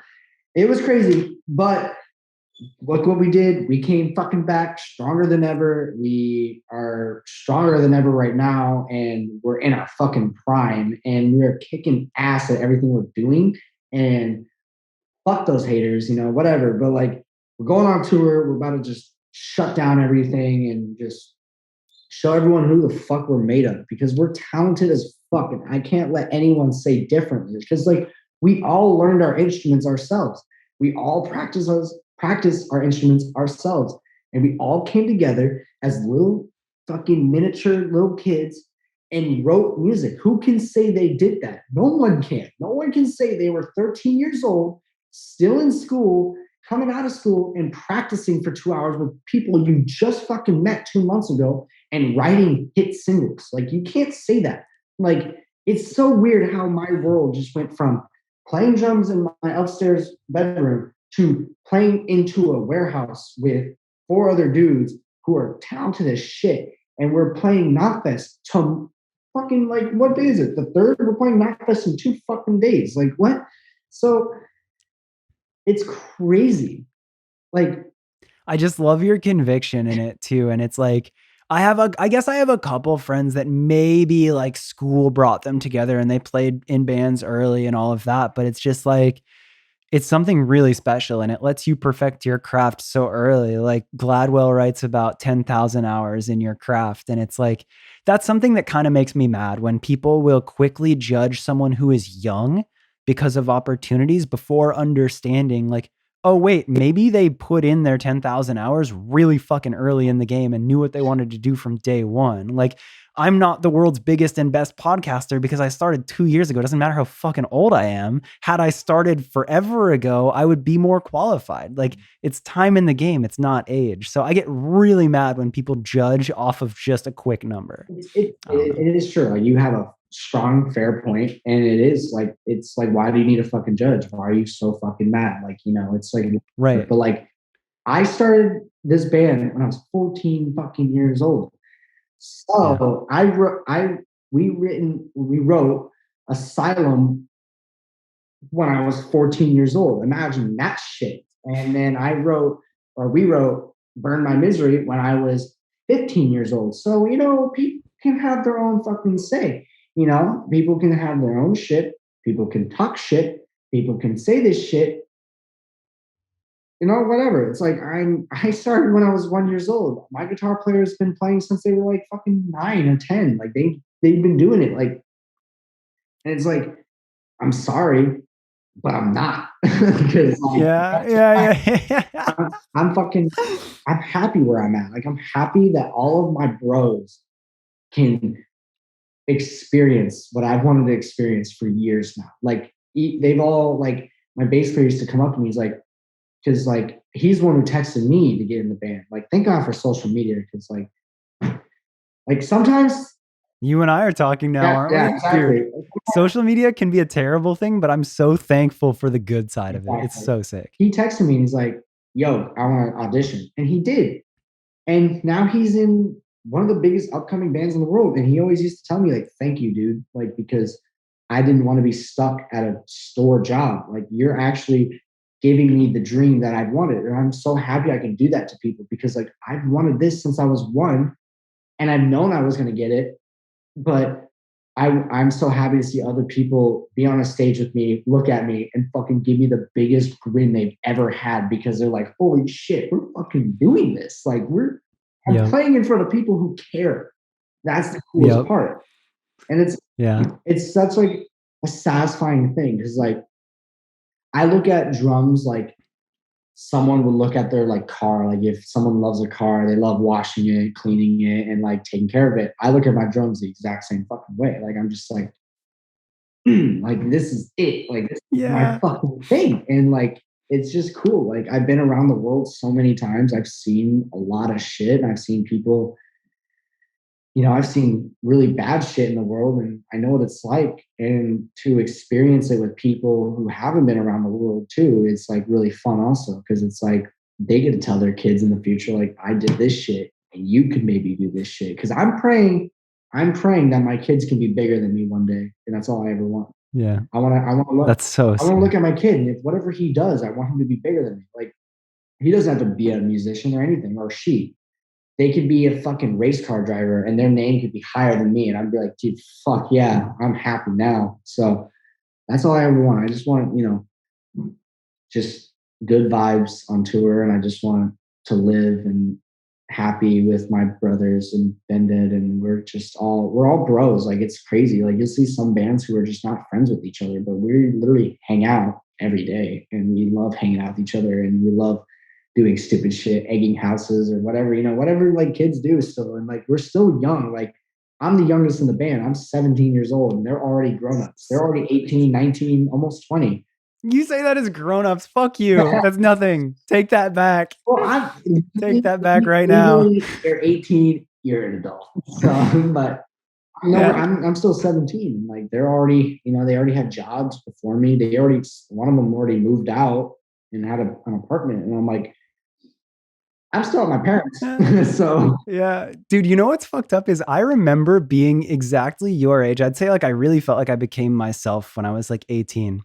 it was crazy. But look what we did. We came fucking back stronger than ever. We are stronger than ever right now, and we're in our fucking prime, and we're kicking ass at everything we're doing. And fuck those haters, whatever. But like, we're going on tour. We're about to just shut down everything and just show everyone who the fuck we're made of because we're talented as fuck. And I can't let anyone say differently because like we all learned our instruments ourselves. We all practice our instruments ourselves. And we all came together as little fucking miniature little kids and wrote music. Who can say they did that? No one can. No one can say they were 13 years old, still in school, coming out of school and practicing for 2 hours with people you just fucking met 2 months ago and writing hit singles. Like you can't say that. Like it's so weird how my world just went from playing drums in my upstairs bedroom to playing into a warehouse with four other dudes who are talented as shit. And we're playing Knotfest to fucking like what day is it? The third? We're playing Knotfest in 2 fucking days. Like what? So it's crazy. Like I just love your conviction in it too. And it's like, I guess I have a couple friends that maybe like school brought them together and they played in bands early and all of that. But it's just like, it's something really special and it lets you perfect your craft so early. Like Gladwell writes about 10,000 hours in your craft. And it's like, that's something that kind of makes me mad when people will quickly judge someone who is young because of opportunities before understanding, like, oh, wait, maybe they put in their 10,000 hours really fucking early in the game and knew what they wanted to do from day one. Like, I'm not the world's biggest and best podcaster because I started 2 years ago. It doesn't matter how fucking old I am. Had I started forever ago, I would be more qualified. Like it's time in the game. It's not age. So I get really mad when people judge off of just a quick number. I don't know. it is true. Like you have a strong, fair point, and it is like it's like why do you need a fucking judge? Why are you so fucking mad? Like it's like, Right. but like I started this band when I was 14 fucking years old. Yeah. So we wrote Asylum when I was 14 years old. Imagine that shit. And then we wrote Burn My Misery when I was 15 years old. So, people can have their own fucking say. People can have their own shit. People can talk shit. People can say this shit. Whatever. It's like I started when I was 1 years old. My guitar player has been playing since they were like fucking 9 or 10. Like they've been doing it. Like, and it's like, I'm sorry, but I'm not because like Yeah. Yeah. Yeah. I'm fucking I'm happy where I'm at. Like I'm happy that all of my bros can experience what I've wanted to experience for years now. Like they've all like my bass player used to come up to me. He's like, because like he's the one who texted me to get in the band. Like thank God for social media because like sometimes You and I are talking now, yeah, aren't yeah, we? exactly. Dude, social media can be a terrible thing, but I'm so thankful for the good side of it. It's Exactly. so sick. He texted me and he's like, yo, I want to audition. And he did. And now he's in one of the biggest upcoming bands in the world. And he always used to tell me, like, thank you, dude. Like, because I didn't want to be stuck at a store job. Like, you're actually giving me the dream that I've wanted. And I'm so happy I can do that to people because, like, I've wanted this since I was one and I've known I was going to get it. But I'm so happy to see other people be on a stage with me, look at me, and fucking give me the biggest grin they've ever had because they're like, holy shit, we're fucking doing this. Like I'm Yep. playing in front of people who care. That's the coolest Yep. part. And Yeah. it's such like a satisfying thing because like I look at drums like someone would look at their like car. Like if someone loves a car, they love washing it, cleaning it, and like taking care of it. I look at my drums the exact same fucking way. Like I'm just like, like this is it. Like this is my Yeah. fucking thing. And like it's just cool. Like I've been around the world so many times. I've seen a lot of shit. And I've seen people I've seen really bad shit in the world and I know what it's like. And to experience it with people who haven't been around the world too, it's like really fun also because it's like they get to tell their kids in the future, like, I did this shit and you could maybe do this shit. Cause I'm praying that my kids can be bigger than me one day. And that's all I ever want. Yeah. I want to look, That's so I want to sweet. look at my kid and if whatever he does, I want him to be bigger than me. Like he doesn't have to be a musician or anything or she. They could be a fucking race car driver and their name could be higher than me. And I'd be like, dude, fuck yeah, I'm happy now. So that's all I ever want. I just want, just good vibes on tour. And I just want to live and happy with my brothers and Vended. And we're all bros. Like it's crazy. Like you'll see some bands who are just not friends with each other, but we literally hang out every day and we love hanging out with each other and we love doing stupid shit, egging houses or whatever, whatever like kids do still. And like, we're still young. Like I'm the youngest in the band. I'm 17 years old and they're already grown-ups. They're already 18, 19, almost 20. You say that as grown-ups. Fuck you. That's nothing. Take that back. Well, Take that back right now. You're 18, you're an adult. So, but no, yeah. I'm still 17. Like they're already, they already have jobs before me. One of them already moved out and had an apartment. And I'm like, I'm still at my parents. So yeah, dude, you know what's fucked up is I remember being exactly your age. I'd say like I really felt like I became myself when I was like 18.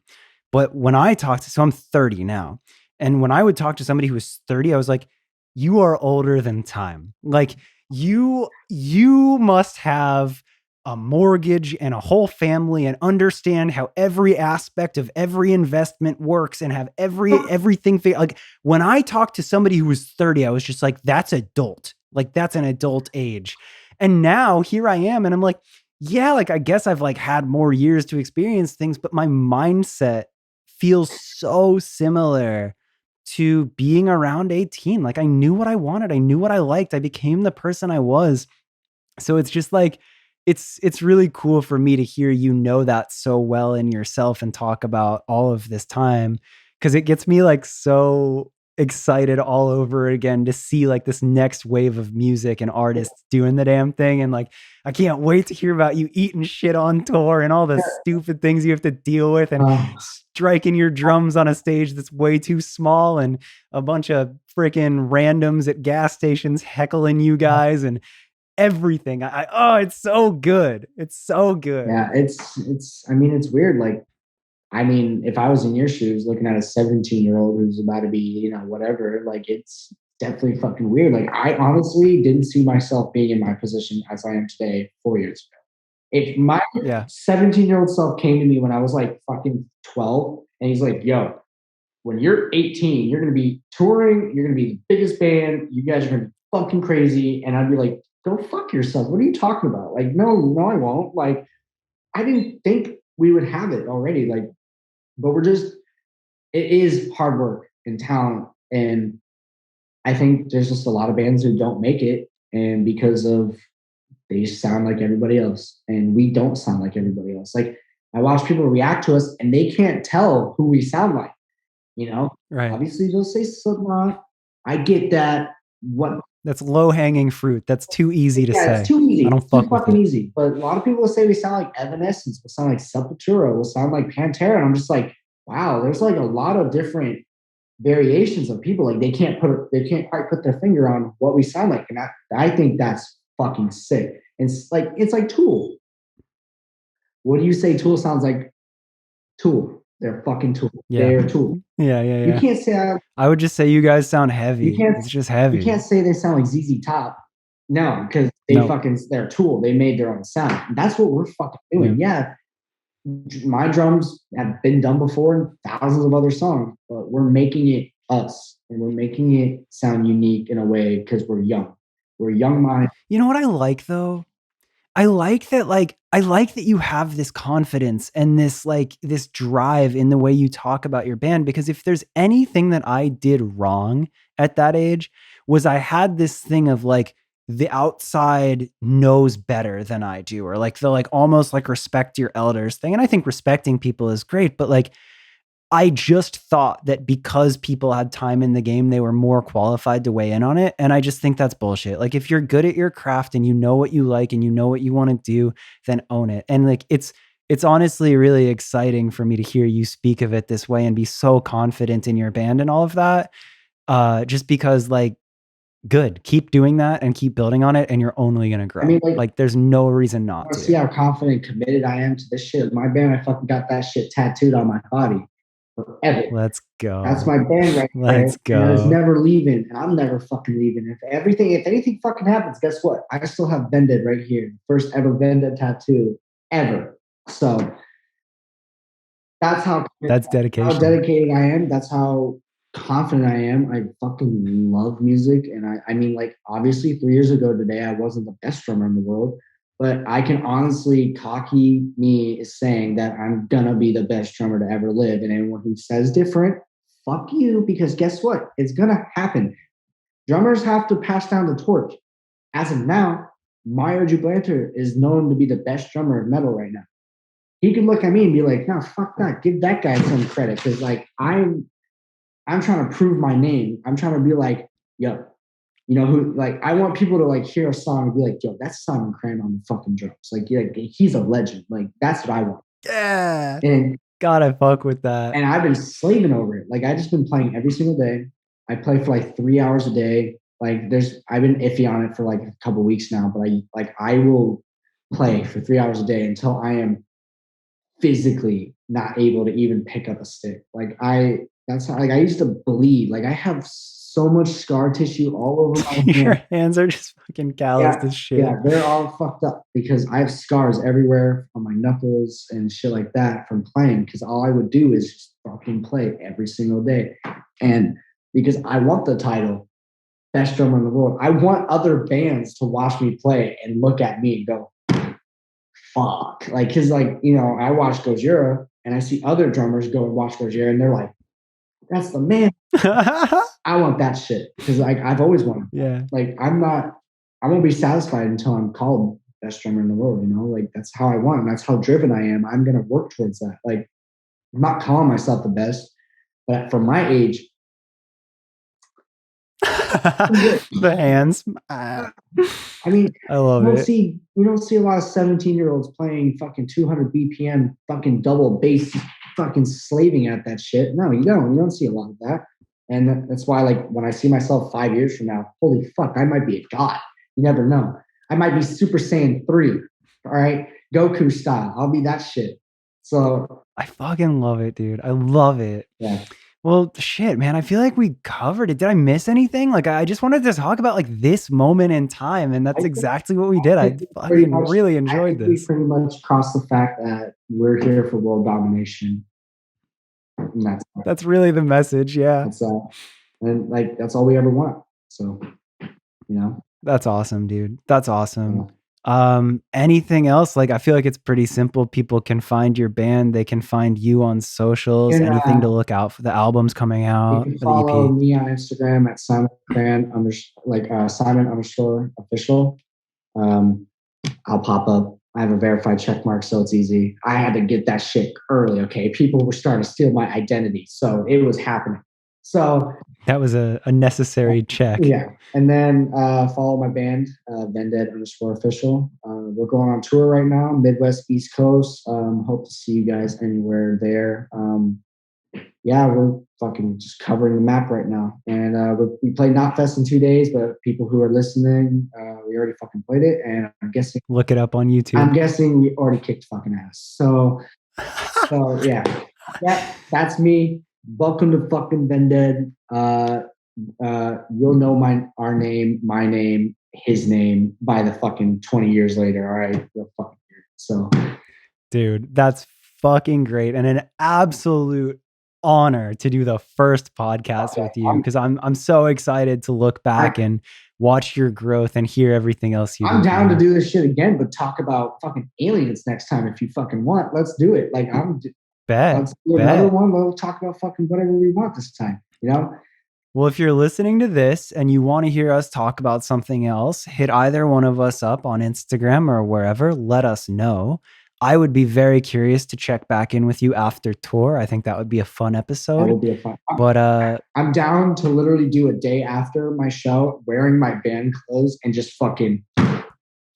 But when I talked to, so I'm 30 now. And when I would talk to somebody who was 30, I was like, you are older than time. Like you must have a mortgage and a whole family and understand how every aspect of every investment works and have everything. Like when I talked to somebody who was 30, I was just like, that's adult. Like that's an adult age. And now here I am. And I'm like, yeah, like I guess I've like had more years to experience things, but my mindset feels so similar to being around 18. Like I knew what I wanted. I knew what I liked. I became the person I was. So it's just like, it's really cool for me to hear that so well in yourself and talk about all of this time. Cause it gets me like so excited all over again to see like this next wave of music and artists doing the damn thing. And like, I can't wait to hear about you eating shit on tour and all the stupid things you have to deal with and striking your drums on a stage that's way too small and a bunch of freaking randoms at gas stations heckling you guys and everything. It's so good. It's so good. Yeah, it's weird. Like, if I was in your shoes looking at a 17-year-old who's about to be, whatever, like it's definitely fucking weird. Like I honestly didn't see myself being in my position as I am today 4 years ago. If my 17-year-old self came to me when I was like fucking 12 and he's like, yo, when you're 18, you're going to be touring, you're going to be the biggest band, you guys are going to be fucking crazy. And I'd be like, go fuck yourself. What are you talking about? Like, no, I won't. Like, I didn't think we would have it already. Like, but it is hard work and talent. And I think there's just a lot of bands who don't make it. And because of, they sound like everybody else. And we don't sound like everybody else. Like, I watch people react to us and they can't tell who we sound like, Right. Obviously they'll say Slipknot. I get that. That's low hanging fruit. That's too easy to say. It's too easy. I don't fuck with it. Easy. But a lot of people will say we sound like Evanescence, will sound like Sepultura, will sound like Pantera. And I'm just like, wow, there's like a lot of different variations of people. Like they can't quite put their finger on what we sound like. And I think that's fucking sick. And it's like Tool. What do you say Tool sounds like? Tool. They're fucking Tool. Yeah. They're Tool. Yeah. You can't say I would just say you guys sound heavy. It's just heavy. You can't say they sound like ZZ Top. No, because they're Tool. They made their own sound. And that's what we're fucking doing. Yeah. My drums have been done before in thousands of other songs, but we're making it us and we're making it sound unique in a way because we're young. We're young minds. You know what I like though? I like that you have this confidence and this drive in the way you talk about your band, because if there's anything that I did wrong at that age was I had this thing of like the outside knows better than I do, or like the like almost like respect your elders thing. And I think respecting people is great, but like I just thought that because people had time in the game, they were more qualified to weigh in on it. And I just think that's bullshit. Like, if you're good at your craft and you know what you like and you know what you want to do, then own it. And like, it's honestly really exciting for me to hear you speak of it this way and be so confident in your band and all of that. Just because, like, good, keep doing that and keep building on it, and you're only going to grow. I mean, like there's no reason not to. See how confident and committed I am to this shit. My band, I fucking got that shit tattooed on my body forever. Let's go. That's my band right there. Let's go. And it's never leaving, and I'm never fucking leaving. If anything fucking happens, guess what? I still have Vended right here. First ever Vended tattoo ever. So that's dedication. How dedicated I am. That's how confident I am. I fucking love music. And I mean, like, obviously 3 years ago today, I wasn't the best drummer in the world, but I can honestly, cocky me is saying that I'm gonna be the best drummer to ever live. And anyone who says different, fuck you, because guess what? It's gonna happen. Drummers have to pass down the torch. As of now, Meyer Jublanter is known to be the best drummer of metal right now. He could look at me and be like, no, fuck that. Give that guy some credit. Because like I'm trying to prove my name. I'm trying to be like, yo, you know who? Like, I want people to like hear a song and be like, yo, that's Simon Crahan on the fucking drums. Like, yeah, he's a legend. Like, that's what I want. Yeah. And God, I fuck with that. And I've been slaving over it. Like, I just been playing every single day. I play for like 3 hours a day. Like, I've been iffy on it for like a couple of weeks now, but I will play for 3 hours a day until I am physically not able to even pick up a stick. Like, that's how, like, I used to bleed. Like, I have so much scar tissue all over my hands. Your hands are just fucking calloused as shit. Yeah, they're all fucked up because I have scars everywhere on my knuckles and shit like that from playing, because all I would do is just fucking play every single day. And because I want the title, best drummer in the world, I want other bands to watch me play and look at me and go, fuck. Like, because, like, you know, I watch Gojira and I see other drummers go and watch Gojira and they're like, that's the man. I want that shit because, like, I've always wanted. Yeah. Like, I won't be satisfied until I'm called best drummer in the world, you know? Like, that's how I want, and that's how driven I am. I'm going to work towards that. Like, I'm not calling myself the best, but for my age, the hands. I mean, I love it. You don't see a lot of 17-year-olds playing fucking 200 BPM, fucking double bass, fucking slaving at that shit. No, you don't. You don't see a lot of that. And that's why, like, when I see myself 5 years from now, holy fuck, I might be a god. You never know. I might be Super Saiyan 3. All right? Goku style. I'll be that shit. So I fucking love it, dude. I love it. Yeah. Well, shit, man. I feel like we covered it. Did I miss anything? Like, I just wanted to talk about like this moment in time, and that's exactly what we did. I fucking really enjoyed this. We pretty much crossed the fact that we're here for world domination. And that's really the message. Yeah. And like, that's all we ever want. So, you know, that's awesome, dude. That's awesome. Anything else? Like, I feel like it's pretty simple. People can find your band. They can find you on socials. Anything to look out for? The album's coming out. You can follow me on Instagram at Simon Crahan, Simon_official. I'll pop up. I have a verified check mark, so it's easy. I had to get that shit early. Okay, people were starting to steal my identity, so it was happening. So that was a necessary check. Yeah. And then follow my band, Vended_official. We're going on tour right now, Midwest, East Coast. Hope to see you guys anywhere there. Yeah, we're fucking just covering the map right now. And we played Knotfest in 2 days, but people who are listening, we already fucking played it. And I'm guessing... Look it up on YouTube. I'm guessing we already kicked fucking ass. So yeah, that's me. Welcome to fucking Vended. You'll know our name, my name, his name by the fucking 20 years later. All right. So, dude, that's fucking great. And an absolute honor to do the first podcast with you, because I'm so excited to look back and watch your growth and hear everything else you do. I'm down to do this shit again, but talk about fucking aliens next time if you fucking want. Let's do it. Like, let's do another one. We'll talk about fucking whatever we want this time, you know? Well, if you're listening to this and you want to hear us talk about something else, hit either one of us up on Instagram or wherever. Let us know. I would be very curious to check back in with you after tour. I think that would be a fun episode. That would be a fun. But I'm down to literally do a day after my show, wearing my band clothes and just fucking,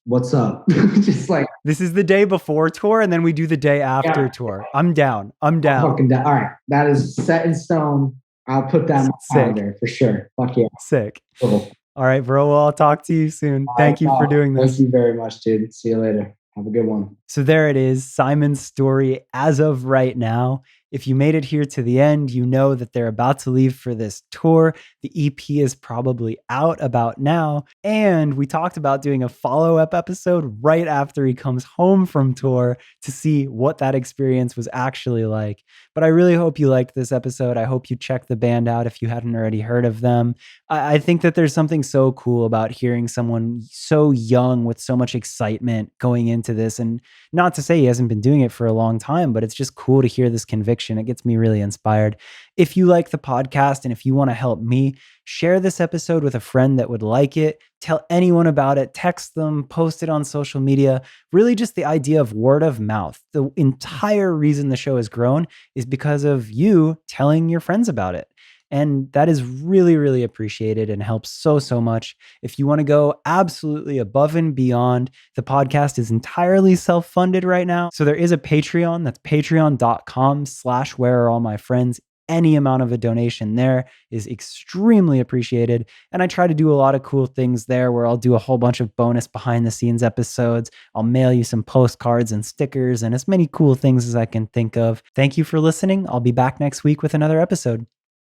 what's up? Just like, this is the day before tour, and then we do the day after tour. I'm down. I'm down. Fucking down. All right, that is set in stone. I'll put that in my calendar for sure. Fuck yeah. Sick. Cool. All right, bro. Well, I'll talk to you soon. Thank you for doing this. Thank you very much, dude. See you later. Have a good one. So there it is, Simon's story as of right now. If you made it here to the end, you know that they're about to leave for this tour. The EP is probably out about now. And we talked about doing a follow-up episode right after he comes home from tour to see what that experience was actually like. But I really hope you liked this episode. I hope you checked the band out if you hadn't already heard of them. I think that there's something so cool about hearing someone so young with so much excitement going into this. And not to say he hasn't been doing it for a long time, but it's just cool to hear this conviction. It gets me really inspired. If you like the podcast and if you want to help me, share this episode with a friend that would like it. Tell anyone about it. Text them, post it on social media. Really just the idea of word of mouth. The entire reason the show has grown is because of you telling your friends about it. And that is really, really appreciated and helps so, so much. If you want to go absolutely above and beyond, the podcast is entirely self-funded right now. So there is a Patreon. That's patreon.com/whereareallmyfriends. Any amount of a donation there is extremely appreciated. And I try to do a lot of cool things there where I'll do a whole bunch of bonus behind the scenes episodes. I'll mail you some postcards and stickers and as many cool things as I can think of. Thank you for listening. I'll be back next week with another episode.